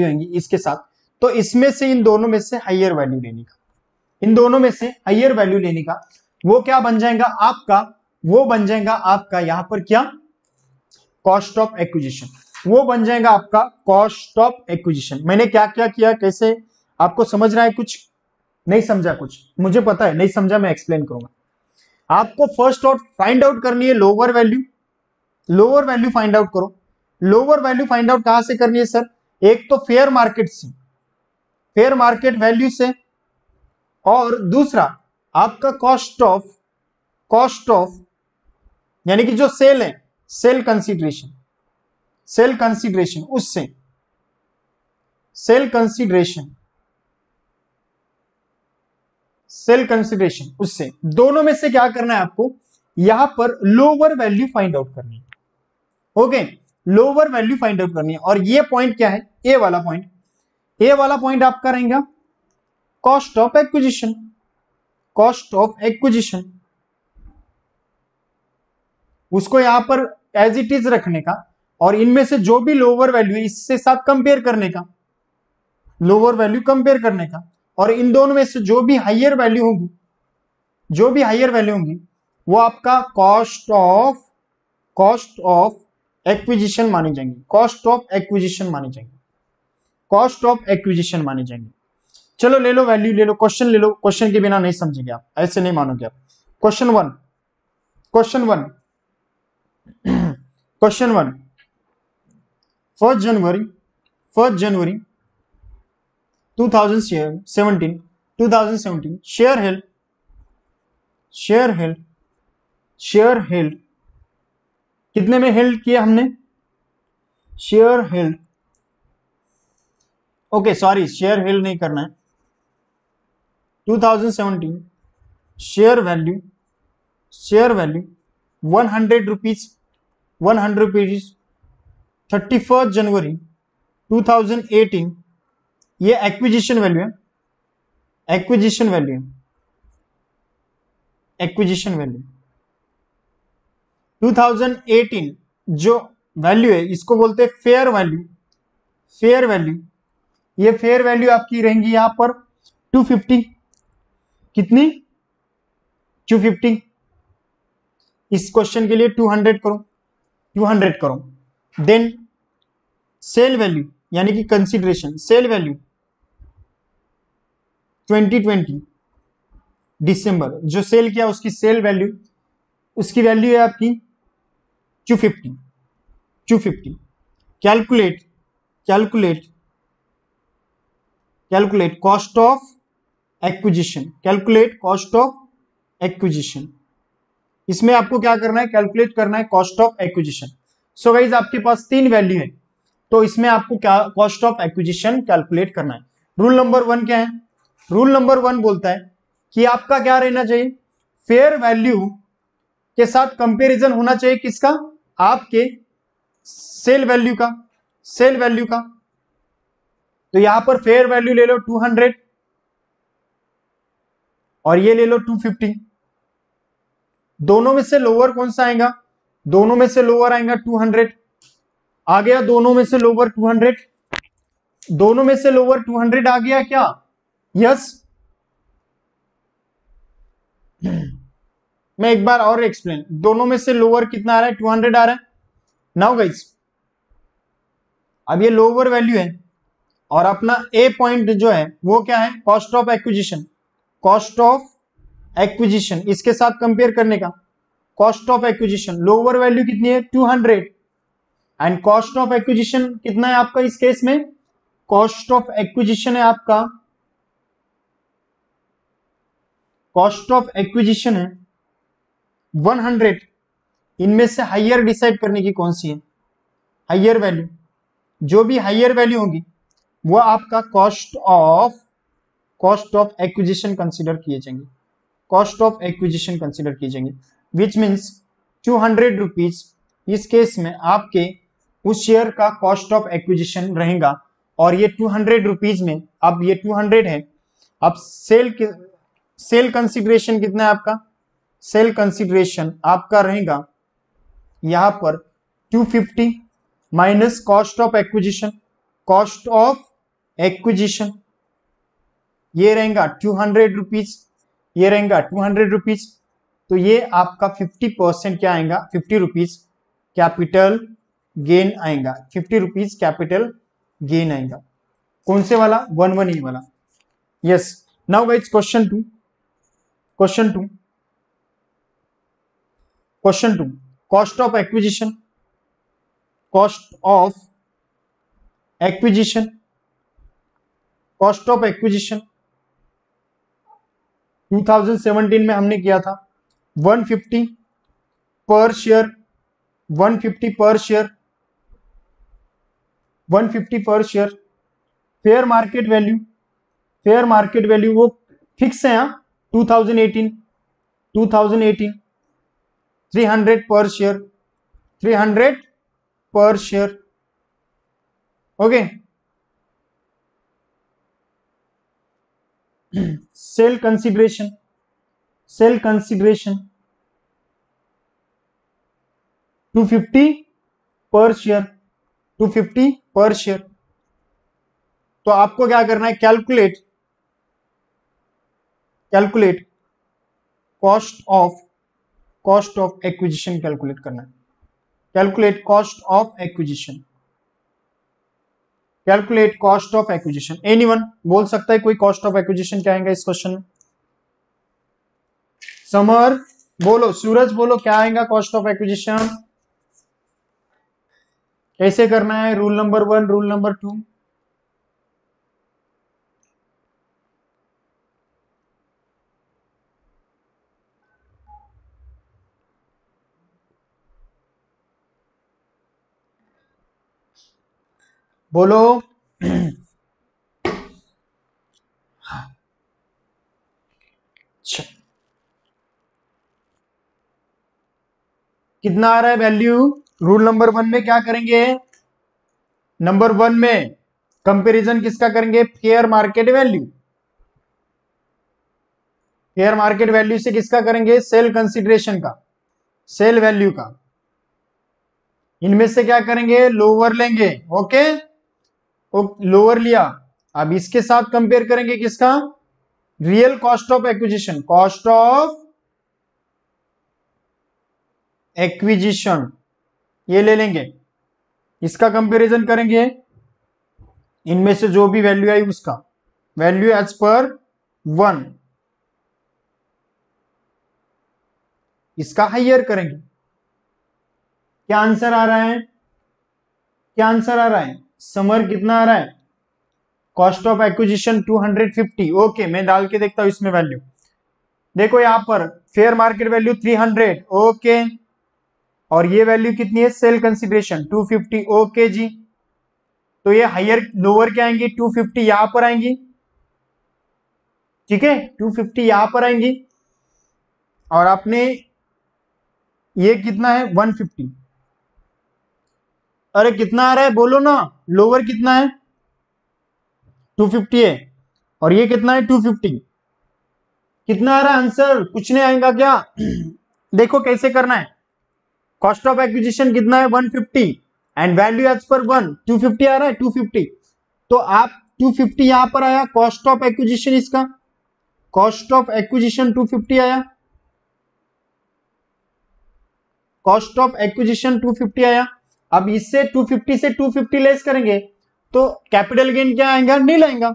आएंगी इसके साथ। तो इसमें से इन दोनों में से हायर वैल्यू लेने का, वो क्या बन जाएगा आपका, यहां पर क्या, कॉस्ट ऑफ एक्विजिशन, वो बन जाएगा आपका कॉस्ट ऑफ एक्विजिशन। मैंने क्या क्या किया, कैसे, आपको समझ रहा है? कुछ नहीं समझा, कुछ मुझे पता है नहीं समझा, मैं एक्सप्लेन करूंगा। आपको फर्स्ट और फाइंड आउट करनी है लोअर वैल्यू फाइंड आउट करो। लोअर वैल्यू फाइंड आउट कहां से करनी है सर? एक तो फेयर मार्केट वैल्यू से, और दूसरा आपका कॉस्ट ऑफ यानी कि जो सेल है, सेल कंसीडरेशन उससे, दोनों में से क्या करना है आपको, यहां पर लोअर वैल्यू फाइंड आउट करनी है, okay. Lower value find out करनी है, और ये पॉइंट क्या है, ए वाला पॉइंट आपका रहेगा कॉस्ट ऑफ एक्विजिशन, उसको यहां पर एज इट इज रखने का, और इनमें से जो भी लोअर वैल्यू है इससे साथ कंपेयर करने का, और इन दोनों में से जो भी हायर वैल्यू होगी वो आपका कॉस्ट ऑफ एक्विजिशन मानी जाएंगी, चलो ले लो वैल्यू, ले लो, क्वेश्चन ले लो, क्वेश्चन के बिना नहीं समझेंगे आप, ऐसे नहीं मानोगे आप। क्वेश्चन वन 1 जनवरी 2017 शेयर हेल्ड कितने में हेल्ड किया हमने, share held, okay sorry, share held नहीं करना है, 2017 शेयर वैल्यू 100 रुपीज 31 जनवरी 2018, ये एक्विजिशन वैल्यू है, एक्विजिशन वैल्यू 2018 जो वैल्यू है इसको बोलते हैं फेयर वैल्यू, ये फेयर वैल्यू आपकी रहेंगी यहां पर 250, कितनी 250, इस क्वेश्चन के लिए 200 करो, 200 करो। देन सेल वैल्यू यानी कि कंसिडरेशन, सेल वैल्यू 2020 दिसंबर जो सेल किया उसकी सेल वैल्यू, उसकी वैल्यू है आपकी 250, 250। Calculate calculate calculate cost of acquisition, calculate cost of acquisition. इसमें आपको क्या करना है, कैलकुलेट करना है cost of acquisition. So guys आपके पास 3 वैल्यू है, तो इसमें आपको क्या कॉस्ट ऑफ एक्विजिशन कैलकुलेट करना है। रूल नंबर 1 क्या है, रूल नंबर 1 बोलता है कि आपका क्या रहना चाहिए, फेयर वैल्यू के साथ कंपैरिजन होना चाहिए किसका, आपके सेल वैल्यू का, सेल वैल्यू का। तो यहां पर फेयर वैल्यू ले लो 200 और ये ले लो 250। दोनों में से लोअर कौन सा आएगा, दोनों में से लोअर आएगा 200। आ गया दोनों में से लोअर 200, दोनों में से लोअर 200 आ गया क्या, यस। मैं एक बार और एक्सप्लेन, दोनों में से लोअर कितना आ रहा है, 200 आ रहा है। नाउ गाइस अब ये लोअर वैल्यू है और अपना ए पॉइंट जो है वो क्या है, cost of acquisition, cost of acquisition इसके साथ कंपेयर करने का। Cost of acquisition lower value कितनी है 200 एंड कॉस्ट ऑफ एक्विजिशन कितना है आपका इस केस में, कॉस्ट ऑफ एक्विजिशन है आपका, कॉस्ट ऑफ एक्विजिशन है 100। इनमें से हायर डिसाइड करने की कौन सी है, हायर वैल्यू, जो भी हायर वैल्यू होगी वो आपका कॉस्ट ऑफ एक्विजिशन कंसीडर किए जाएंगे, कॉस्ट ऑफ एक्विजिशन कंसीडर किए जाएंगे, विच मीन्स 200 रुपीज इस केस में आपके उस शेयर का कॉस्ट ऑफ एक्विजिशन रहेगा। और ये 200 रुपीज में, अब ये 200 है, अब सेल कंसिडरेशन कितना है आपका, सेल कंसिडरेशन आपका रहेगा यहां पर 250 minus cost of acquisition, cost of acquisition ये रहेगा 200 रुपीज, ये रहेगा 200 रुपीज। तो ये आपका 50% क्या आएगा, 50 रुपीज कैपिटल गेन आएगा, 50 रुपीज कैपिटल गेन आएगा। कौन से वाला, 118 वाला, yes. Now guys question two, question two, question two, cost of acquisition, cost of acquisition, cost of acquisition 2017 में हमने किया था 150 पर शेयर, 150 पर शेयर, 150 पर share. Fair market value, fair market value वो फिक्स है यहाँ 2018, 300 पर शेयर, 300 पर share, okay. Cell consideration, sale consideration 250 पर शेयर, 250 पर शेयर। तो आपको क्या करना है, calculate, calculate cost of acquisition calculate करना है, calculate cost of acquisition, calculate cost of acquisition. Anyone बोल सकता है कोई कॉस्ट ऑफ एक्विजिशन क्या आएगा इस क्वेश्चन में, समर बोलो, सूरज बोलो क्या आएगा कॉस्ट ऑफ एक्विजिशन, कैसे करना है, रूल नंबर 1, रूल नंबर 2। बोलो कितना आ रहा है वैल्यू, रूल नंबर 1 में क्या करेंगे, नंबर 1 में कंपैरिजन किसका करेंगे, fair market value, fair market value से किसका करेंगे, सेल कंसिडरेशन का, सेल वैल्यू का। इनमें से क्या करेंगे, लोअर लेंगे, ओके, लोअर लिया। अब इसके साथ कंपेयर करेंगे किसका, real cost of acquisition, cost of acquisition ये ले लेंगे, इसका कंपैरिजन करेंगे, इनमें से जो भी वैल्यू आई उसका वैल्यू एज पर 1, इसका हायर करेंगे। क्या आंसर आ रहा है, क्या आंसर आ रहा है समर, कितना आ रहा है? Cost of acquisition 250। ओके, मैं डाल के देखता हूं इसमें वैल्यू। देखो यहां पर फेयर मार्केट वैल्यू 300, ओके, और ये वैल्यू कितनी है सेल कंसिडरेशन 250, ओके जी। तो ये हायर लोअर क्या आएंगी 250 यहां पर आएंगी, ठीक है, 250 यहां पर आएंगी, और आपने ये कितना है 150। अरे कितना आ रहा है बोलो ना, लोअर कितना है 250 है, और ये कितना है 250, कितना आ रहा है आंसर? कुछ नहीं आएगा क्या? देखो कैसे करना है, कॉस्ट ऑफ एक्विजिशन कितना है 150 एंड वैल्यू एज पर 1 250 आ रहा है 250, तो आप 250 यहां पर आया, कॉस्ट ऑफ एक्विजिशन इसका, कॉस्ट ऑफ एक्विजिशन 250 आया, कॉस्ट ऑफ एक्विजिशन 250 आया। अब इससे 250 से 250 लेस करेंगे तो कैपिटल गेन क्या आएगा, नील आएगा,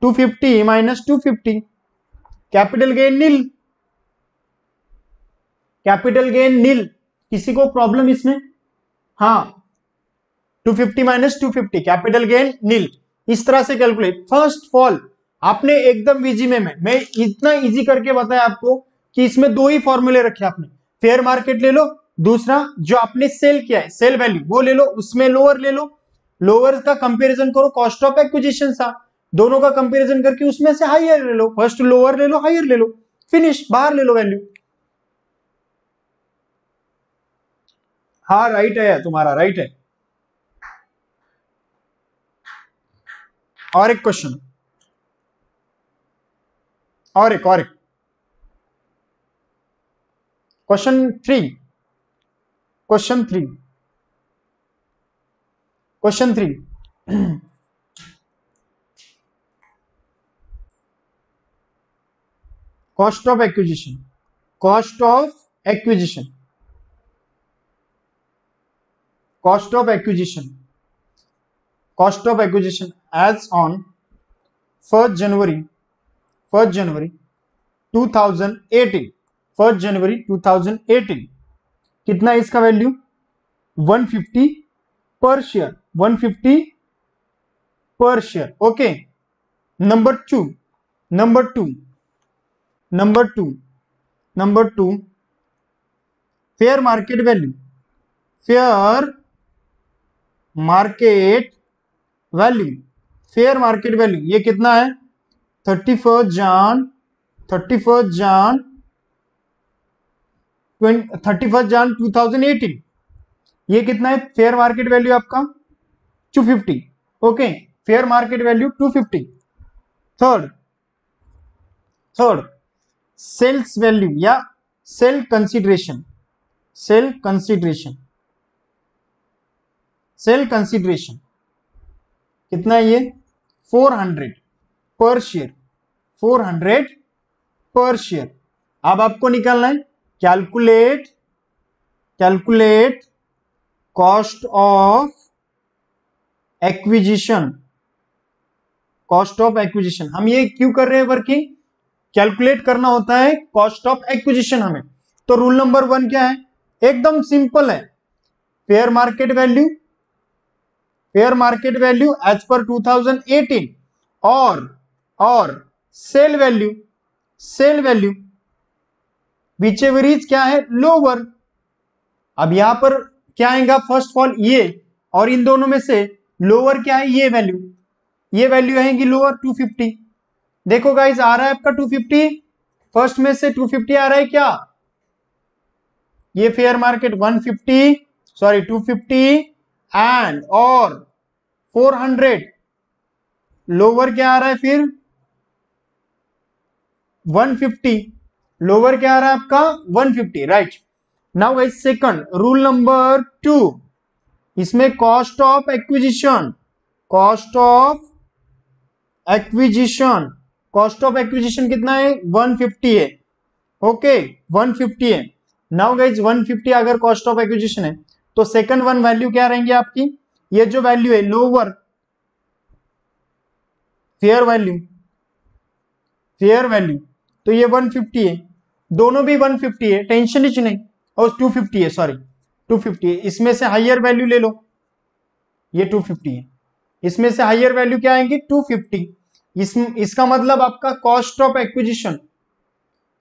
250 माइनस 250, कैपिटल गेन नील, कैपिटल गेन नील। किसी को प्रॉब्लम इसमें? हाँ, 250 माइनस 250 कैपिटल गेन नील। इस तरह से कैलकुलेट। फर्स्ट फॉल आपने एकदम इजी में मैं इतना इजी करके बताया आपको कि इसमें दो ही फॉर्मूले रखे आपने, फेयर मार्केट ले लो, दूसरा जो आपने सेल किया है सेल वैल्यू वो ले लो, उसमें लोअर ले लो, लोअर का कंपैरिजन करो कॉस्ट ऑफ एक्विजिशन सा, दोनों का कंपैरिजन करके उसमें से हायर ले लो, फर्स्ट लोअर ले लो हायर ले लो, फिनिश, बाहर ले लो वैल्यू। हाँ राइट है, तुम्हारा राइट है। और एक क्वेश्चन, और एक question 3, question 3, question 3। Cost of acquisition, cost of acquisition, cost of acquisition, cost of acquisition as on 1 जनवरी 2018, 1 जनवरी 2018 कितना है इसका वैल्यू 150 पर शेयर, 150 पर share, okay. Number two, number two, number two, number two, fair market value, fair market value, fair market value ये कितना है 31 जान 2018, ये कितना है फेयर मार्केट वैल्यू आपका 250, okay, fair market value 250। Third, third sales value या sale consideration, sale consideration, sale consideration कितना है ये 400 पर शेयर, 400 पर शेयर। अब आपको निकालना है calculate, calculate cost of acquisition, cost of acquisition. हम ये क्यों कर रहे हैं वर्किंग, कैलकुलेट करना होता है कॉस्ट ऑफ एक्विजिशन हमें। तो रूल नंबर 1 क्या है, एकदम सिंपल है, fair market value, fair market value as per 2018 और sale value, sale value whichever is क्या है लोअर। अब यहां पर क्या आएगा फर्स्ट ऑफ ऑल ये, और इन दोनों में से लोअर क्या है ये वैल्यू, ये वैल्यू आएगी लोअर 250। देखो गाइस आ रहा है आपका 250, फर्स्ट में से 250 आ रहा है क्या, ये फेयर मार्केट 150 सॉरी 250 एंड और 400, लोअर क्या आ रहा है फिर 150, लोअर क्या आ रहा है आपका 150, right. Now guys second rule number 2, इसमें cost of acquisition, cost of acquisition, cost of acquisition कितना है 150 है, ओके 150 है। नाउ गाइज 150 अगर कॉस्ट ऑफ एक्विजिशन है तो सेकंड वन वैल्यू क्या रहेंगी आपकी, ये जो वैल्यू है lower fair value, fair value, तो ये 150 है, दोनों भी 150 है, टेंशन ही नहीं, और 250 है, सॉरी 250 है, इसमें से हायर वैल्यू ले लो, ये 250 है, इसमें से हायर वैल्यू क्या आएंगी 250, इसका मतलब आपका cost of acquisition,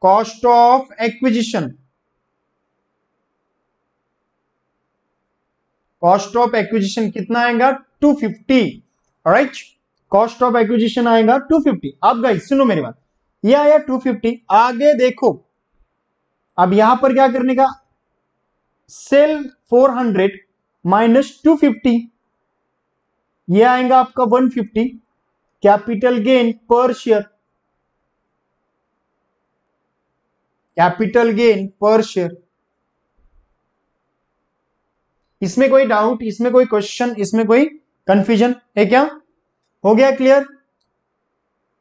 cost of acquisition, cost of acquisition कितना आएगा 250, राइट, कॉस्ट ऑफ एक्विजिशन आएगा 250। अब गाइस सुनो मेरी बात, ये आया 250, आगे देखो, अब यहां पर क्या करने का, सेल 400 माइनस 250, ये आएगा आपका 150, कैपिटल गेन पर शेयर, कैपिटल गेन पर शेयर। इसमें कोई डाउट, इसमें कोई क्वेश्चन, इसमें कोई कंफ्यूजन है क्या, हो गया क्लियर,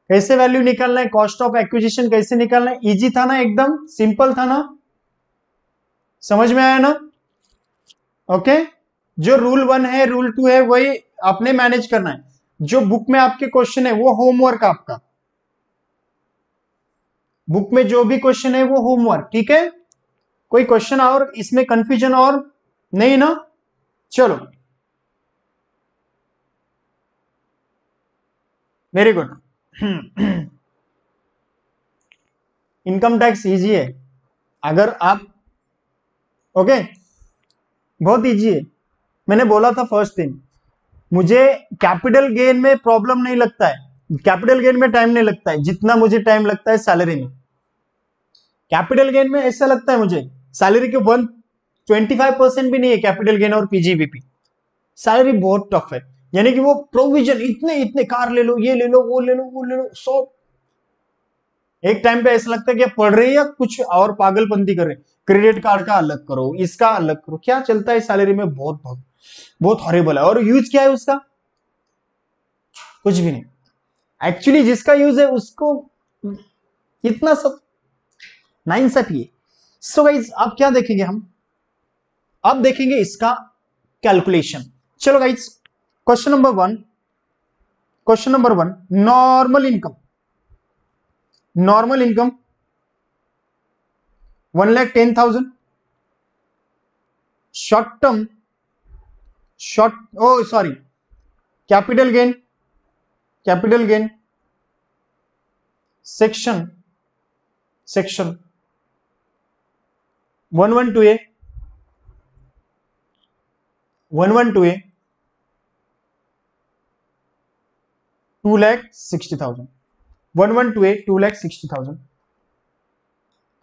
कैसे वैल्यू निकालना है, कॉस्ट ऑफ एक्विजिशन कैसे निकालना है, इजी था ना, एकदम सिंपल था ना, समझ में आया ना, ओके। जो रूल 1 है रूल 2 है वही आपने मैनेज करना है, जो बुक में आपके क्वेश्चन है वो होमवर्क आपका, बुक में जो भी क्वेश्चन है वो होमवर्क, ठीक है, कोई क्वेश्चन और इसमें कंफ्यूजन और नहीं ना, चलो very good. Income tax easy है, अगर आप, ओके, बहुत इजी है, मैंने बोला था फर्स्ट दिन, मुझे कैपिटल गेन में प्रॉब्लम नहीं लगता है, कैपिटल गेन में टाइम नहीं लगता है जितना मुझे टाइम लगता है सैलरी में, कैपिटल गेन में ऐसा लगता है मुझे सैलरी के 125% भी नहीं है कैपिटल गेन और पीजीबीपी, सैलरी बहुत टफ है, यानी कि वो प्रोविजन इतने इतने, कार ले लो, ये ले लो, वो ले लो, वो ले लो, सब एक टाइम पे ऐसा लगता है कि आप पढ़ रहे हैं या कुछ और पागलपंती कर रहे हैं, क्रेडिट कार्ड का अलग करो, इसका अलग करो, क्या चलता है सैलरी में, बहुत बहुत बहुत हॉरिबल है, और यूज क्या है उसका, कुछ भी नहीं, एक्चुअली जिसका यूज है उसको इतना सब नाइंसाफी है। सो गाइज अब क्या देखेंगे हम, अब देखेंगे इसका कैलकुलेशन, चलो guys question number 1, question number 1, normal income, normal income 1,10,000, short term, short, oh sorry, capital gain, capital gain, section, section 112A, 112A 2,60,000, 112A 2,60,000,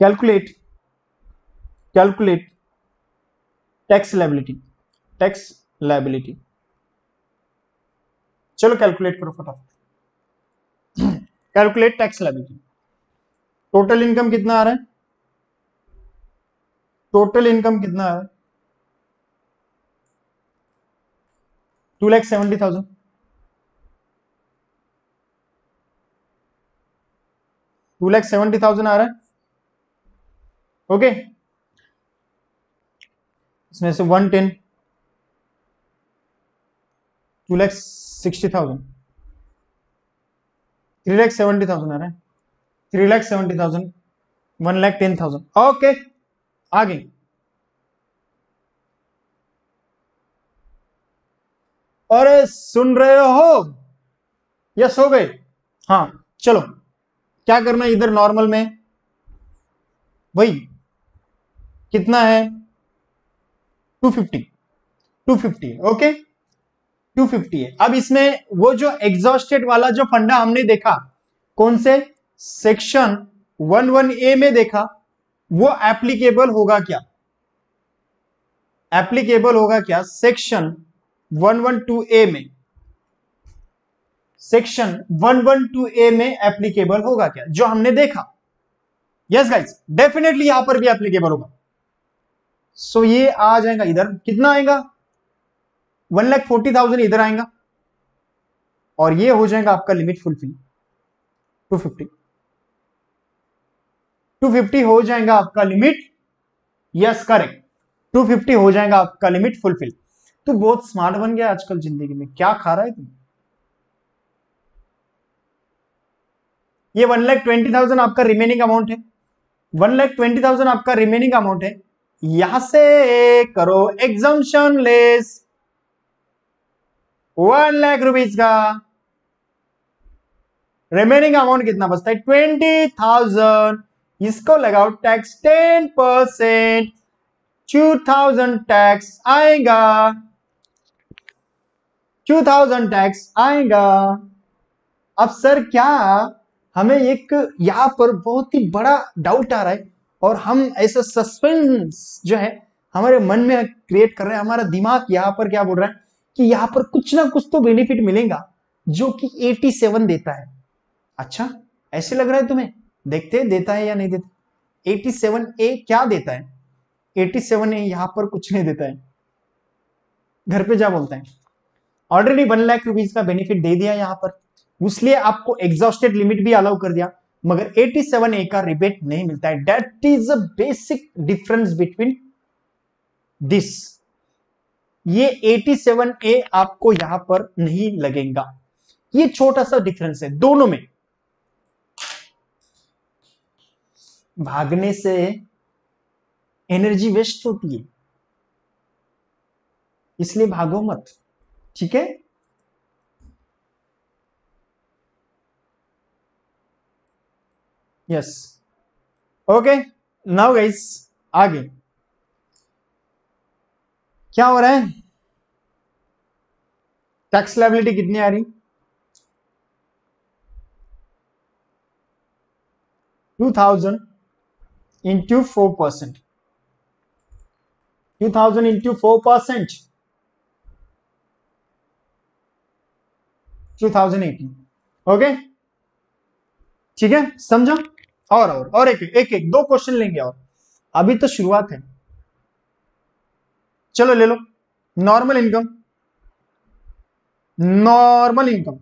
calculate, calculate tax liability, tax liability, चलो calculate करो फटाफट, calculate tax liability, total income कितना आ रहा है, total income कितना आ रहा है 2,70,000, 2,70,000 आ रहा है, ओके, इसमें से 110, 2,60,000, 3,70,000 आ रहा है, 3,70,000, 1,10,000, ओके, आगे अरे सुन रहे हो, यस हो गए, हाँ चलो क्या करना है इधर नॉर्मल में, वही कितना है 250, 250 ओके, 250 है। अब इसमें वो जो एग्जॉस्टेड वाला जो फंडा हमने देखा, कौन से सेक्शन 11A में देखा, वो एप्लीकेबल होगा क्या, एप्लीकेबल होगा क्या सेक्शन 112A में, सेक्शन 112A में एप्लीकेबल होगा क्या, जो हमने देखा, यस गाइस डेफिनेटली यहां पर भी एप्लीकेबल होगा, सो ये आ जाएगा इधर, कितना आएगा 1,40,000 इधर आएगा, और ये हो जाएगा आपका लिमिट फुलफिल 250, 250 हो जाएगा आपका लिमिट यस करेक्ट, 250 हो जाएगा आपका लिमिट फुलफिल। तू बहुत स्मार्ट बन गया आजकल जिंदगी में, क्या खा रहा है तू? ये 1,20,000 आपका रिमेनिंग अमाउंट है, 1,20,000 आपका रिमेनिंग अमाउंट है। यहां से करो एग्जम्पशन लेस 1,00,000 रुपीज का रिमेनिंग अमाउंट कितना बचता है? 20,000। इसको लगाओ टैक्स 10%, 2,000 टैक्स आएगा, 2,000 टैक्स आएगा। अब सर क्या हमें एक यहां पर बहुत ही बड़ा डाउट आ रहा है और हम ऐसा सस्पेंस जो है हमारे मन में क्रिएट कर रहे हैं, हमारा दिमाग यहां पर क्या बोल रहा है कि यहां पर कुछ ना कुछ तो बेनिफिट मिलेगा जो कि 87 देता है। अच्छा ऐसे लग रहा है तुम्हें? देखते हैं देता है या नहीं देता। 87A क्या देता है? 87A यहां पर कुछ नहीं देता है, घर पे जा बोलता है। ऑलरेडी 1,00,000 रुपीज का बेनिफिट दे दिया यहां पर, इसलिए आपको एग्जॉस्टेड लिमिट भी अलाउ कर दिया, मगर 87A का रिबेट नहीं मिलता है। That is a basic difference between this. ये 87A आपको यहां पर नहीं लगेगा, ये छोटा सा डिफरेंस है दोनों में। भागने से एनर्जी वेस्ट होती है, इसलिए भागो मत, ठीक है? यस ओके, नाउ गाइस आगे क्या हो रहा है? टैक्स लायबिलिटी कितनी आ रही? 2,000 इंटू 4%, 2,000 इंटू 4%, 2018। ओके ठीक है, समझा? और एक दो क्वेश्चन लेंगे और, अभी तो शुरुआत है। चलो ले लो। Normal income, normal income,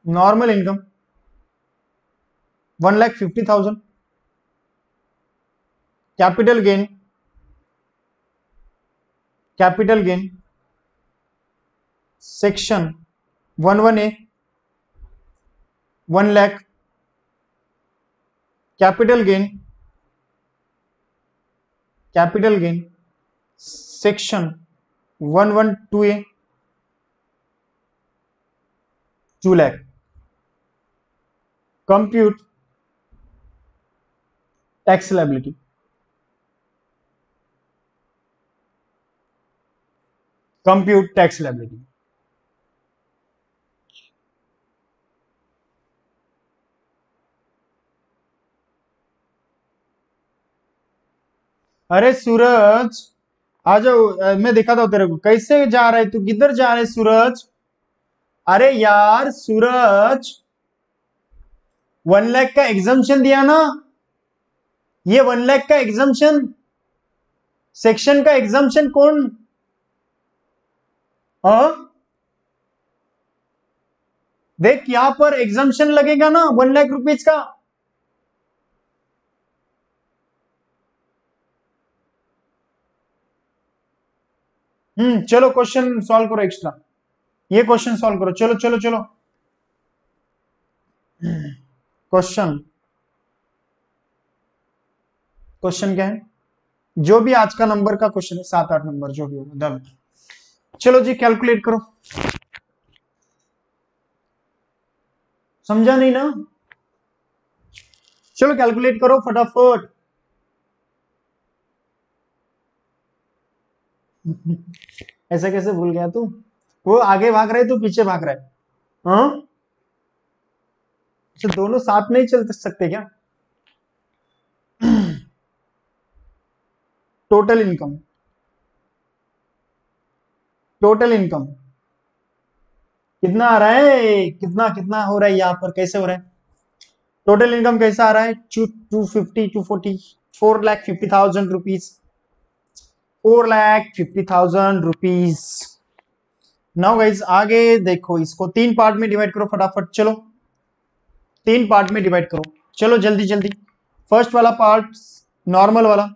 normal income 1,50,000। Capital gain, capital gain section 11A 1 lakh. Capital gain, capital gain section 112A 2 lakh. Compute tax liability, compute tax liability. अरे सूरज आ जाओ, मैं दिखाता हूं तेरे को कैसे जा रहा है तू, किधर जा रहे सूरज? अरे यार सूरज, 1 लाख का एग्जाम्पशन दिया ना, ये 1 लाख का एग्जाम्पशन, सेक्शन का एग्जाम्पशन कौन? हाँ देख यहां पर एग्जाम्पशन लगेगा ना 1 लाख रुपीज का। चलो क्वेश्चन सॉल्व करो एक्स्ट्रा, ये क्वेश्चन सॉल्व करो, चलो चलो चलो। क्वेश्चन, क्वेश्चन क्या है? जो भी आज का नंबर का क्वेश्चन है, 7-8 नंबर जो भी होगा डन। चलो जी कैलकुलेट करो, समझा नहीं ना? चलो कैलकुलेट करो फटाफट। ऐसा कैसे भूल गया तू? वो आगे भाग रहा है, तू पीछे भाग रहा है। हाँ अच्छा, दोनों साथ में ही चल सकते क्या? टोटल इनकम, टोटल इनकम कितना आ रहा है? कितना कितना हो रहा है यहां पर, कैसे हो रहा है? टोटल इनकम कैसा आ रहा है? 250, 240, 4,50,000 रुपीज, 4,50,000 रुपीज। नाउ गाइज आगे देखो, इसको 3 पार्ट में डिवाइड करो फटाफट, चलो 3 पार्ट में डिवाइड करो, चलो जल्दी जल्दी। फर्स्ट वाला पार्ट नॉर्मल वाला,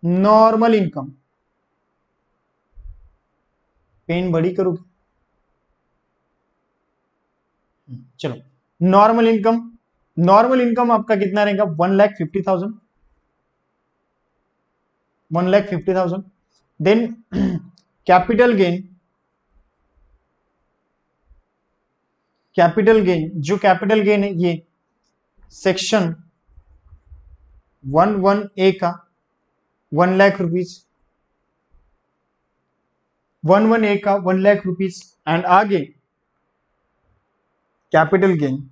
नॉर्मल इनकम, पेन बड़ी करोगे, चलो नॉर्मल इनकम, नॉर्मल इनकम आपका कितना रहेगा 1,50,000, 1,50,000। Then capital gain, capital gain जो कैपिटल गेन है ये सेक्शन 11A का 1,00,000 रुपीज, 11A का 1,00,000 रुपीज। एंड आगे कैपिटल गेन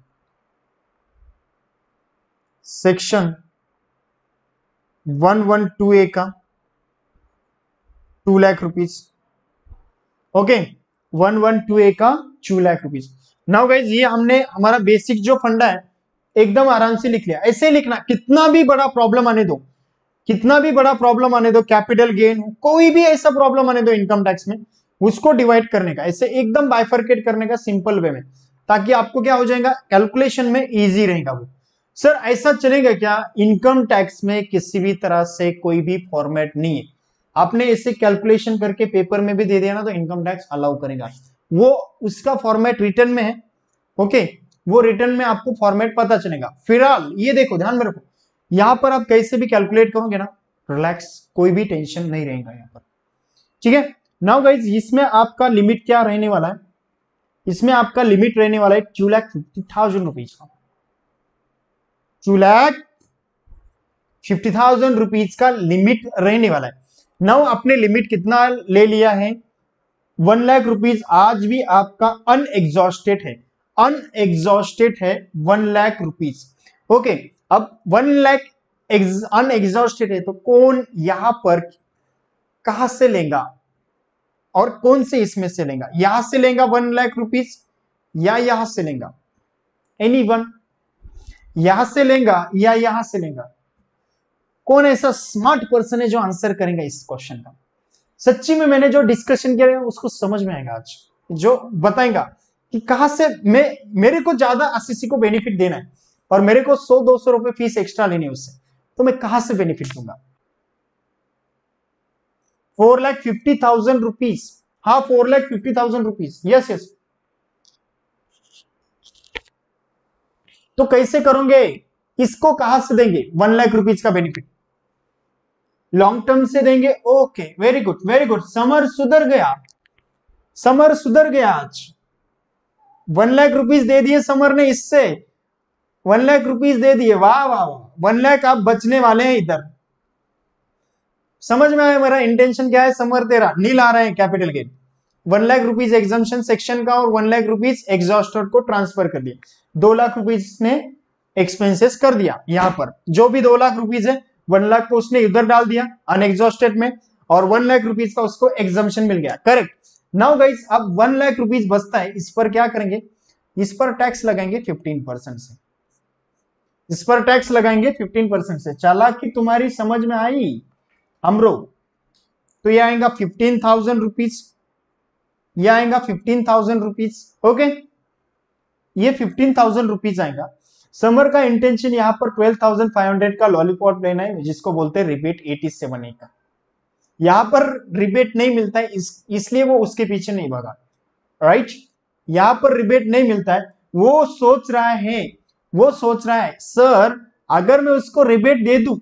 सेक्शन 112A का 2,00,000 रुपीज। ओके, 112A का 2,00,000 रुपीज। नाउ गाइज ये हमने हमारा बेसिक जो फंडा है एकदम आराम से लिख लिया। ऐसे लिखना, कितना भी बड़ा प्रॉब्लम आने दो, कितना भी बड़ा प्रॉब्लम आने दो, कैपिटल गेन कोई भी ऐसा प्रॉब्लम आने दो इनकम टैक्स में, उसको डिवाइड करने का, ऐसे एकदम बाइफरकेट करने का सिंपल वे में, ताकि आपको क्या हो जाएगा कैलकुलेशन में इजी रहेगा। वो सर ऐसा चलेगा क्या, इनकम टैक्स में किसी भी तरह से कोई भी फॉर्मेट नहीं है, आपने इसे कैलकुलेशन करके पेपर में भी दे दिया ना तो इनकम टैक्स अलाउ करेगा, वो उसका फॉर्मेट रिटर्न में है। ओके, वो रिटर्न में आपको फॉर्मेट पता चलेगा। फिलहाल ये देखो, ध्यान में रखो, यहां पर आप कैसे भी कैलकुलेट करोगे ना, रिलैक्स, कोई भी टेंशन नहीं रहेगा यहां पर, ठीक है। नाउ गाइज इसमें आपका लिमिट क्या रहने वाला है, इसमें आपका लिमिट रहने वाला है 2,50,000 रुपीज का, 2,50,000 रुपीज का लिमिट रहने वाला है। नाउ आपने लिमिट कितना ले लिया है, 1,00,000 रुपीज आज भी आपका अनएग्जॉस्टेड है, अनएग्जॉस्टेड है 1,00,000 रुपीज। ओके, अब 1,00,000 अनएग्जॉस्टेड है तो कौन यहां पर कहां से लेगा और कौन से इसमें से लेगा, यहां से लेगा 1,00,000 रुपीज या यहां से लेगा, एनीवन, यहां से लेगा या यहां से लेगा, कौन ऐसा स्मार्ट पर्सन है जो आंसर करेगा इस क्वेश्चन का। सच्ची में मैंने जो डिस्कशन किया है उसको समझ में आएगा आज, जो बताएगा कि कहां से मेरे को ज्यादा आरसीसी को बेनिफिट देना है और मेरे को 100-200 रुपए फीस एक्स्ट्रा लेनी है उससे, तो मैं कहां से बेनिफिट दूंगा। 4,50,000 रुपीज, हाँ 4,50,000 रुपीज, यस यस। तो कैसे करोगे, इसको कहां से देंगे 1,00,000 रुपीज का बेनिफिट, लॉन्ग टर्म से देंगे। Okay, very good very good, summer सुधर गया, समर सुधर गया आज, 1,00,000 रुपीज दे दिए समर ने, इससे 1,00,000 रुपीज दे दिए, वाह वाह वाह, 1,00,000 आप बचने वाले हैं इधर। समझ में आया मेरा इंटेंशन क्या है समर, तेरा नील आ रहे हैं capital gain, 1,00,000 rupees exemption section का और 1,00,000 रुपीज एग्जॉस्टेड को ट्रांसफर कर दिया, 2,00,000 रुपीज ने एक्सपेंसेस कर दिया। यहां पर जो भी 2,00,000 रुपीज है 1,00,000 को उसने इधर डाल दिया अनएग्जॉस्टेड में, और 1,00,000 रुपीज का उसको एग्जाम्पशन मिल गया, करेक्ट। नाउ गाइस अब 1,00,000 रुपीज बचता है, इस पर क्या करेंगे, इस पर टैक्स लगाएंगे 15% से, इस पर टैक्स लगाएंगे 15% से। चालाकी तुम्हारी समझ में आई हमरो, तो ये आएगा 15,000 रुपीज, ये आएगा 15,000 रुपीज। ओके, ये 15,000 रुपीज आएगा। समर का इंटेंशन यहां पर 12,500 का लॉलीपॉप लेना है, जिसको बोलते हैं रिबेट 87A का। यहां पर रिबेट नहीं मिलता है, इसलिए वो उसके पीछे नहीं भागा, राइट। यहां पर रिबेट नहीं मिलता है, वो सोच रहा है, वो सोच रहा है सर अगर मैं उसको रिबेट दे दूं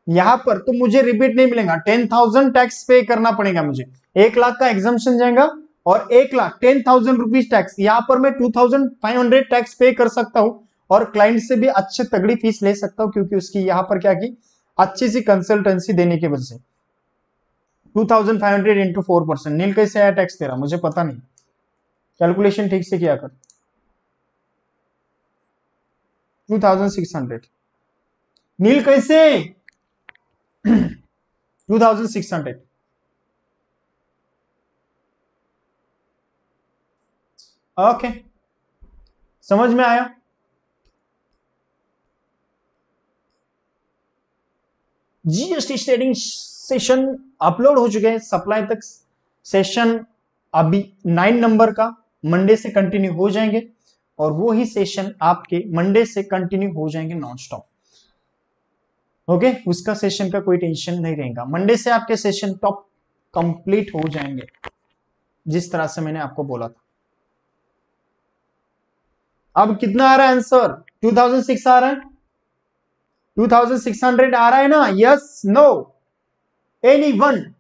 यहां पर तो मुझे रिबेट नहीं मिलेगा, 10,000 टैक्स पे करना पड़ेगा मुझे, 1,00,000 का एग्जाम्पशन जाएगा और 1,00,000 10,000 रुपीज टैक्स। यहां पर मैं 2,500 टैक्स पे कर सकता हूं और क्लाइंट से भी अच्छे तगड़ी फीस ले सकता हूं, क्योंकि उसकी यहां पर क्या की अच्छी सी कंसल्टेंसी देने की वजह से। 2,500 इंटू 4%, नील कैसे आया टैक्स तेरा, मुझे पता नहीं, कैलकुलेशन ठीक से किया कर। 2,600 नील कैसे 2,600, ओके समझ में आया। जीएसटी ट्रेडिंग सेशन अपलोड हो चुके हैं, सप्लाई तक सेशन अभी 9 नंबर का मंडे से कंटिन्यू हो जाएंगे, और वो ही सेशन आपके मंडे से कंटिन्यू हो जाएंगे नॉन स्टॉप। ओके, उसका सेशन का कोई टेंशन नहीं रहेगा। मंडे से आपके सेशन टॉप कंप्लीट हो जाएंगे जिस तरह से मैंने आपको बोला था। अब कितना आ रहा है आंसर? 2006 आ रहा है, 2600 आ रहा है ना? Yes, no, any one?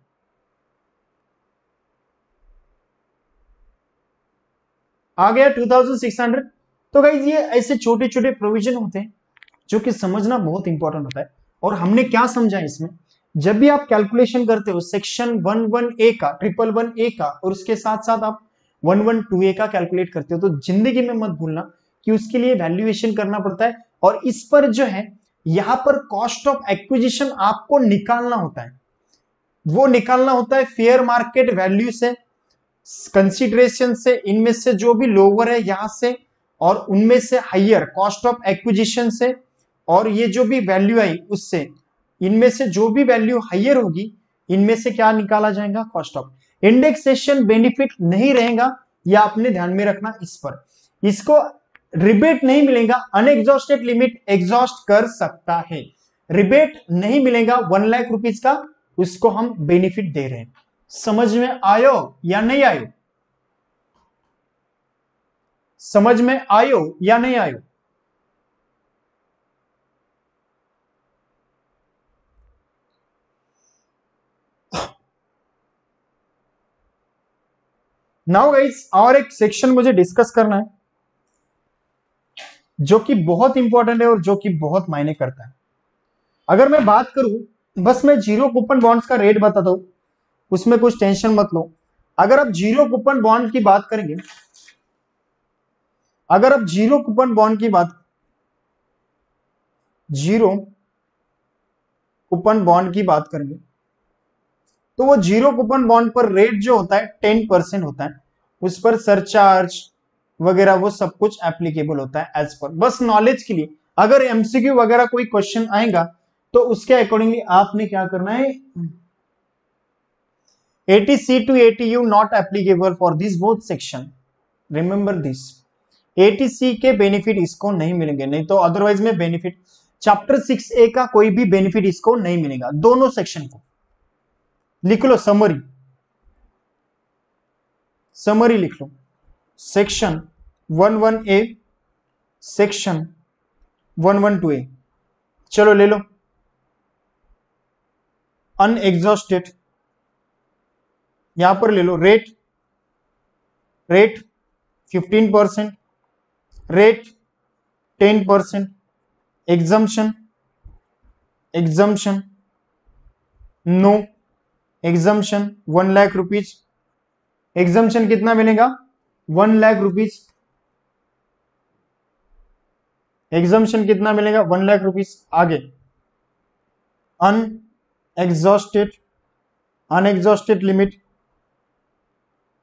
आ गया 2600। तो गाइज ये ऐसे छोटे छोटे प्रोविजन होते हैं जो कि समझना बहुत इंपॉर्टेंट होता है। और हमने क्या समझा इसमें, जब भी आप कैलकुलेशन करते हो सेक्शन 11A का, 111A का, और उसके साथ साथ आप 112A का कैलकुलेट करते हो, तो जिंदगी में मत भूलना कि उसके लिए वैल्यूएशन करना पड़ता है। और इस पर जो है, यहां पर कॉस्ट ऑफ एक्विजिशन आपको निकालना होता है। वो निकालना होता है फेयर मार्केट वैल्यू से, कंसिडरेशन से, इनमें से जो भी लोअर है यहां से, और उनमें से हाइयर कॉस्ट ऑफ एक्विजिशन से, और ये जो भी वैल्यू आई उससे, इनमें से जो भी वैल्यू हाइयर होगी इनमें से क्या निकाला जाएगा? Cost of. इंडेक्सेशन बेनिफिट नहीं रहेगा, यह आपने ध्यान में रखना। इस पर इसको रिबेट नहीं मिलेगा, अनएग्जॉस्टेड लिमिट एग्जॉस्ट कर सकता है, रिबेट नहीं मिलेगा 1 लाख रुपीज का, उसको हम बेनिफिट दे रहे हैं। समझ में आयो या नहीं आयो? समझ में आयो या नहीं आयो? नाउ गाइस, और एक सेक्शन मुझे डिस्कस करना है जो कि बहुत इंपॉर्टेंट है और जो कि बहुत मायने करता है। अगर मैं बात करूं, बस मैं जीरो कूपन बॉन्ड्स का रेट बताता हूं, उसमें कुछ टेंशन मत लो। अगर आप जीरो कूपन बॉन्ड की बात करेंगे, अगर आप जीरो कूपन बॉन्ड की बात, जीरो कूपन बॉन्ड की बात करेंगे, तो वो जीरो कूपन बॉन्ड पर रेट जो होता है 10% होता है, उस पर सरचार्ज वगैरह वो सब कुछ एप्लीकेबल होता है एज पर। बस नॉलेज के लिए, अगर एमसीक्यू वगैरह कोई क्वेश्चन आएगा तो उसके अकॉर्डिंगली आपने क्या करना है, ATC to ATU not applicable for this both section, remember this। ATC के बेनिफिट इसको नहीं मिलेंगे, नहीं तो अदरवाइज में बेनिफिट, चैप्टर 6A का कोई भी बेनिफिट इसको नहीं मिलेगा। दोनों सेक्शन को लिख लो, समरी, समरी लिख लो। सेक्शन 11A, सेक्शन 112A, चलो ले लो। अनएग्जॉस्टेड, यहां पर ले लो rate, rate 15%, rate 10%, exemption, exemption no, exemption 1 lakh rupees, exemption कितना मिलेगा? 1 लाख रुपीज, एग्जम्पशन कितना मिलेगा? 1 लाख रुपीज। आगे unexhausted, unexhausted limit,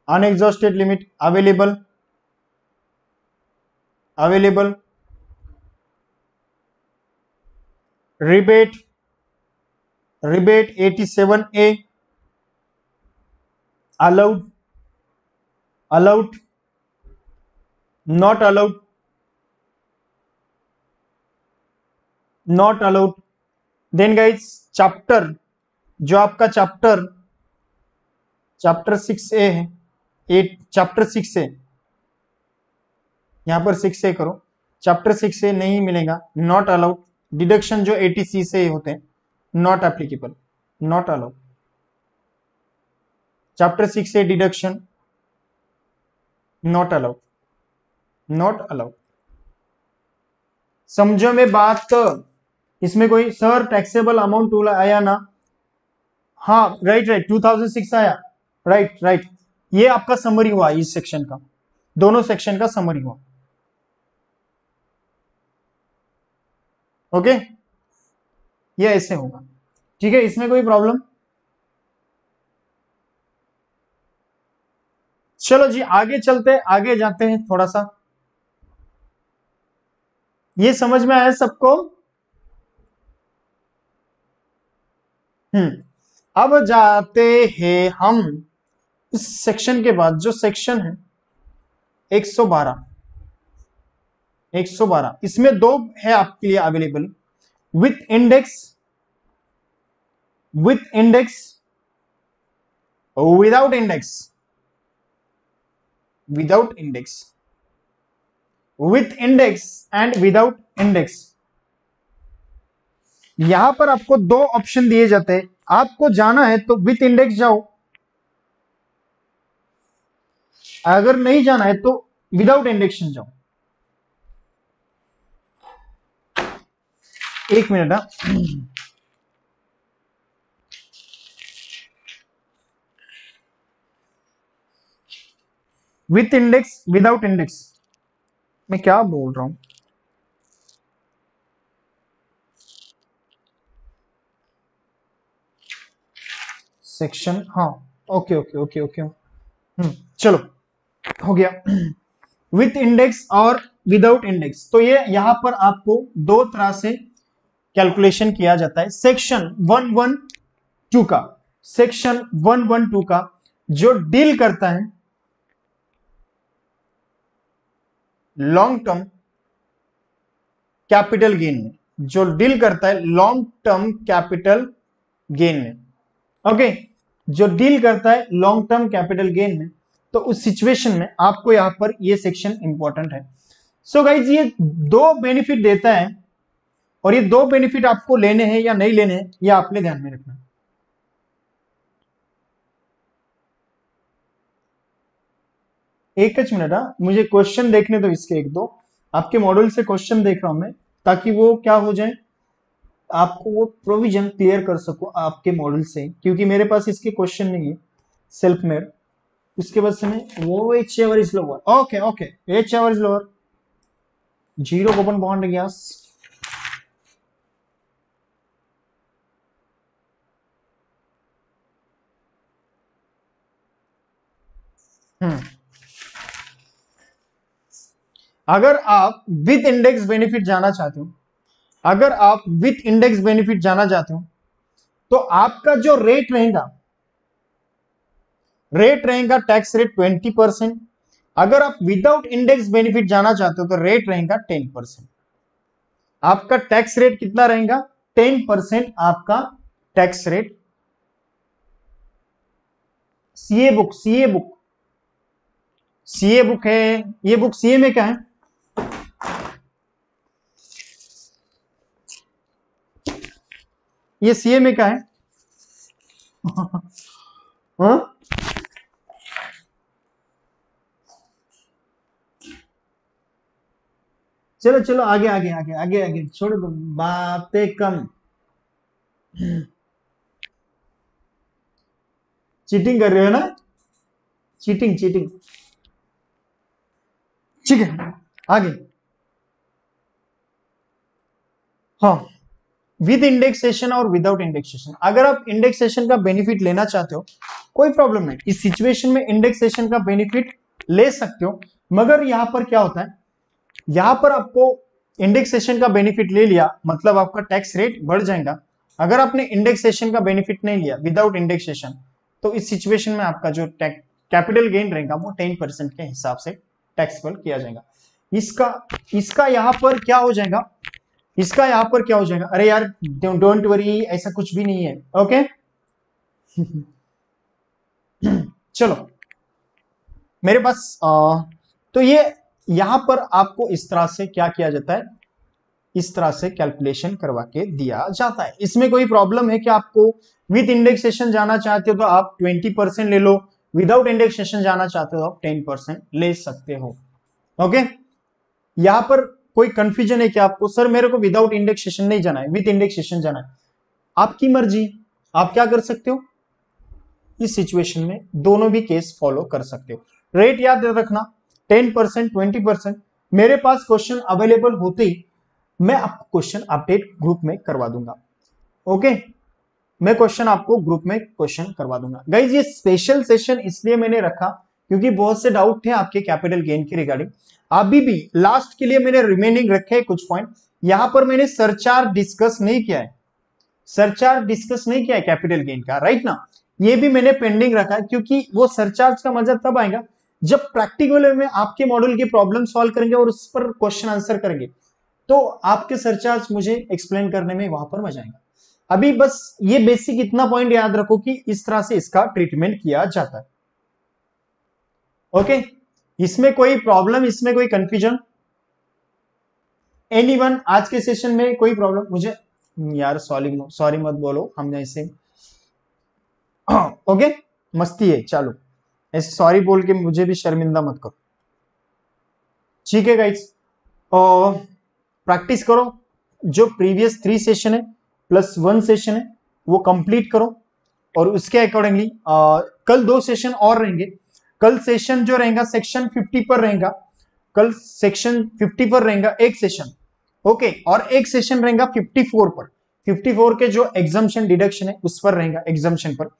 unexhausted limit available, available, rebate, rebate 87A, allowed, allowed, not allowed, not allowed. Then guys, chapter जो आपका chapter 6A है, 8 chapter 6A, यहां पर 6A करो, चैप्टर 6A नहीं मिलेगा, नॉट अलाउड। डिडक्शन जो 80C से होते हैं, not applicable, not allowed. Chapter 6A deduction not allowed, not allowed. समझो में बात? इसमें कोई सर टैक्सेबल अमाउंट टूल आया ना? हाँ, राइट राइट, 2006 आया, राइट राइट। ये आपका समरी हुआ इस सेक्शन का, दोनों सेक्शन का समरी हुआ। ओके, ये ऐसे होगा, ठीक है, इसमें कोई प्रॉब्लम? चलो जी, आगे चलते, आगे जाते हैं थोड़ा सा। ये समझ में आया सबको? अब जाते हैं हम इस सेक्शन के बाद, जो सेक्शन है 112, 112, इसमें दो है आपके लिए available, with index with index, without index, without index, with index and without index. यहां पर आपको दो ऑप्शन दिए जाते हैं, आपको जाना है तो विथ इंडेक्स जाओ, अगर नहीं जाना है तो विदाउट इंडेक्शन जाओ। एक minute with index without index, मैं क्या बोल रहा हूं। सेक्शन, हाँ, ओके ओके ओके ओके, चलो हो गया। विथ इंडेक्स और विदाउट इंडेक्स, तो ये यहां पर आपको दो तरह से कैलकुलेशन किया जाता है। सेक्शन 112 का, सेक्शन 112 का जो डील करता है लॉन्ग टर्म कैपिटल गेन में, जो डील करता है लॉन्ग टर्म कैपिटल गेन में, ओके, जो डील करता है लॉन्ग टर्म कैपिटल गेन में, तो उस सिचुएशन में आपको यहां पर ये सेक्शन इंपॉर्टेंट है। सो गाइज ये दो बेनिफिट देता है, और ये दो बेनिफिट आपको लेने हैं या नहीं लेने हैं, ये आपने ध्यान में रखना। एक मिनट, मुझे क्वेश्चन देखने दो इसके एक दो, आपके मॉड्यूल से क्वेश्चन देख रहा हूं मैं, ताकि वो क्या हो जाए, आपको वो प्रोविजन क्लियर कर सको आपके मॉडल से, क्योंकि मेरे पास इसके क्वेश्चन नहीं है सेल्फ मेड, उसके बाद से मैं वो H ever is lower, okay okay, H ever is lower, zero Köppen bond gas, अगर आप विथ इंडेक्स बेनिफिट जाना चाहते हो, अगर आप विथ इंडेक्स बेनिफिट जाना चाहते हो, तो आपका जो रेट रहेगा, रेट रहेगा टैक्स रेट 20%। अगर आप विदाउट इंडेक्स बेनिफिट जाना चाहते हो तो रेट रहेगा 10%। आपका टैक्स रेट कितना रहेगा? 10% आपका tax rate. CA book, CA book, CA book है, ये बुक सीए में क्या है? ये सीए में क्या है? हाँ? चलो चलो आगे आगे आगे आगे आगे, छोड़ दो बातें कम। चीटिंग कर रहे हो ना? चीटिंग चीटिंग, ठीक है आगे। हाँ, विद इंडेक्सेशन और विदाउट इंडेक्सेशन। अगर आप इंडेक्सेशन का बेनिफिट लेना चाहते हो कोई प्रॉब्लम नहीं, इस सिचुएशन में इंडेक्सेशन का बेनिफिट ले सकते हो, मगर यहां पर क्या होता है, यहां पर आपको इंडेक्सेशन का बेनिफिट ले लिया मतलब आपका टैक्स रेट बढ़ जाएगा। अगर आपने इंडेक्सेशन का बेनिफिट नहीं लिया विदाउट इंडेक्सेशन, तो इस सिचुएशन में आपका जो कैपिटल गेन रहेगा वो 10% के हिसाब से टैक्सेबल किया जाएगा। इसका इसका यहां पर क्या हो जाएगा, इसका यहां पर क्या हो जाएगा, अरे यार डोंट वरी, ऐसा कुछ भी नहीं है, ओके। चलो मेरे पास तो ये यहां पर आपको इस तरह से क्या किया जाता है, इस तरह से कैलकुलेशन करवा के दिया जाता है। इसमें कोई प्रॉब्लम है कि आपको विद इंडेक्सेशन जाना चाहते हो तो आप 20% ले लो, विदाउट इंडेक्सेशन जाना चाहते हो आप 10% ले सकते हो, ओके। यहां पर कोई कंफ्यूजन है कि आपको, सर मेरे को विदाउट इंडेक्सेशन नहीं जाना है, विद इंडेक्सेशन जाना है, आपकी मर्जी, आप क्या कर सकते हो, इस सिचुएशन में दोनों भी केस फॉलो कर सकते हो। रेट याद रखना 10%, 20%। मेरे पास क्वेश्चन अवेलेबल होते ही मैं आपको क्वेश्चन अपडेट ग्रुप में करवा दूंगा, ओके। मैं क्वेश्चन आपको ग्रुप में क्वेश्चन करवा दूंगा। गाइज ये स्पेशल सेशन इसलिए मैंने रखा क्योंकि बहुत से डाउट थे आपके कैपिटल गेन के रिगार्डिंग। अभी भी लास्ट के लिए मैंने रिमेनिंग रखे हैं कुछ पॉइंट, यहां पर मैंने सरचार्ज डिस्कस नहीं किया है, सरचार्ज डिस्कस नहीं किया है कैपिटल गेन का, राइट ना। ये भी मैंने पेंडिंग रखा है क्योंकि वो सरचार्ज का मजा तब आएगा जब प्रैक्टिकल में आपके मॉड्यूल की प्रॉब्लम सॉल्व करेंगे और उस पर क्वेश्चन आंसर करेंगे, तो आपके सरचार्ज मुझे एक्सप्लेन करने में वहां पर मजा आएगा। अभी बस ये बेसिक इतना पॉइंट याद रखो कि इस तरह से इसका ट्रीटमेंट किया जाता है। ओके, इसमें कोई प्रॉब्लम, इसमें कोई कंफ्यूजन, एनीवन? आज के सेशन में कोई प्रॉब्लम? मुझे यार सॉरी सॉरी मत बोलो, हमने ऐसे ओके मस्ती है, चलो ऐसे सॉरी बोल के मुझे भी शर्मिंदा मत करो, ठीक है गाइस? और प्रैक्टिस करो, जो प्रीवियस 3 सेशन है प्लस 1 सेशन है वो कंप्लीट करो, और उसके अकॉर्डिंगली कल 2 सेशन और रहेंगे। कल सेशन जो रहेगा सेक्शन 50 पर रहेगा, कल सेक्शन 50 पर रहेगा एक सेशन, ओके, और एक सेशन रहेगा 54 पर, 54 के जो एग्जाम्शन डिडक्शन है उस पर रहेगा एग्जाम्शन पर।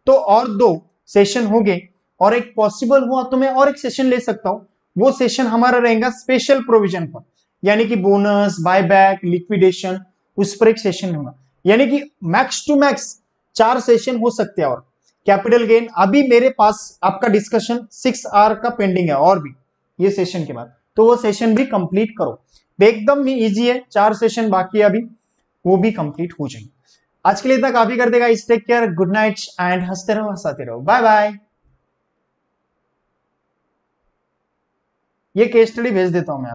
तो और 2 सेशन हो गए, और एक पॉसिबल हुआ तो मैं और एक सेशन ले सकता हूं, वो सेशन हमारा रहेगा स्पेशल प्रोविजन पर, यानी कि बोनस, बायबैक, लिक्विडेशन, उस पर एक सेशन होगा, यानी कि मैक्स टू मैक्स 4 सेशन हो सकते हैं। और कैपिटल गेन अभी मेरे पास आपका डिस्कशन 6 आवर का पेंडिंग है और भी ये सेशन के बाद, तो वो सेशन भी कंप्लीट करो, एकदम इजी है, 4 सेशन बाकी है अभी, वो भी कंप्लीट हो जाएंगे। आज के लिए इतना काफी कर देगा। Take care, good night and हंसते रहो हंसाते रहो, बाय बाय। ये केस स्टडी भेज देता हूं मैं।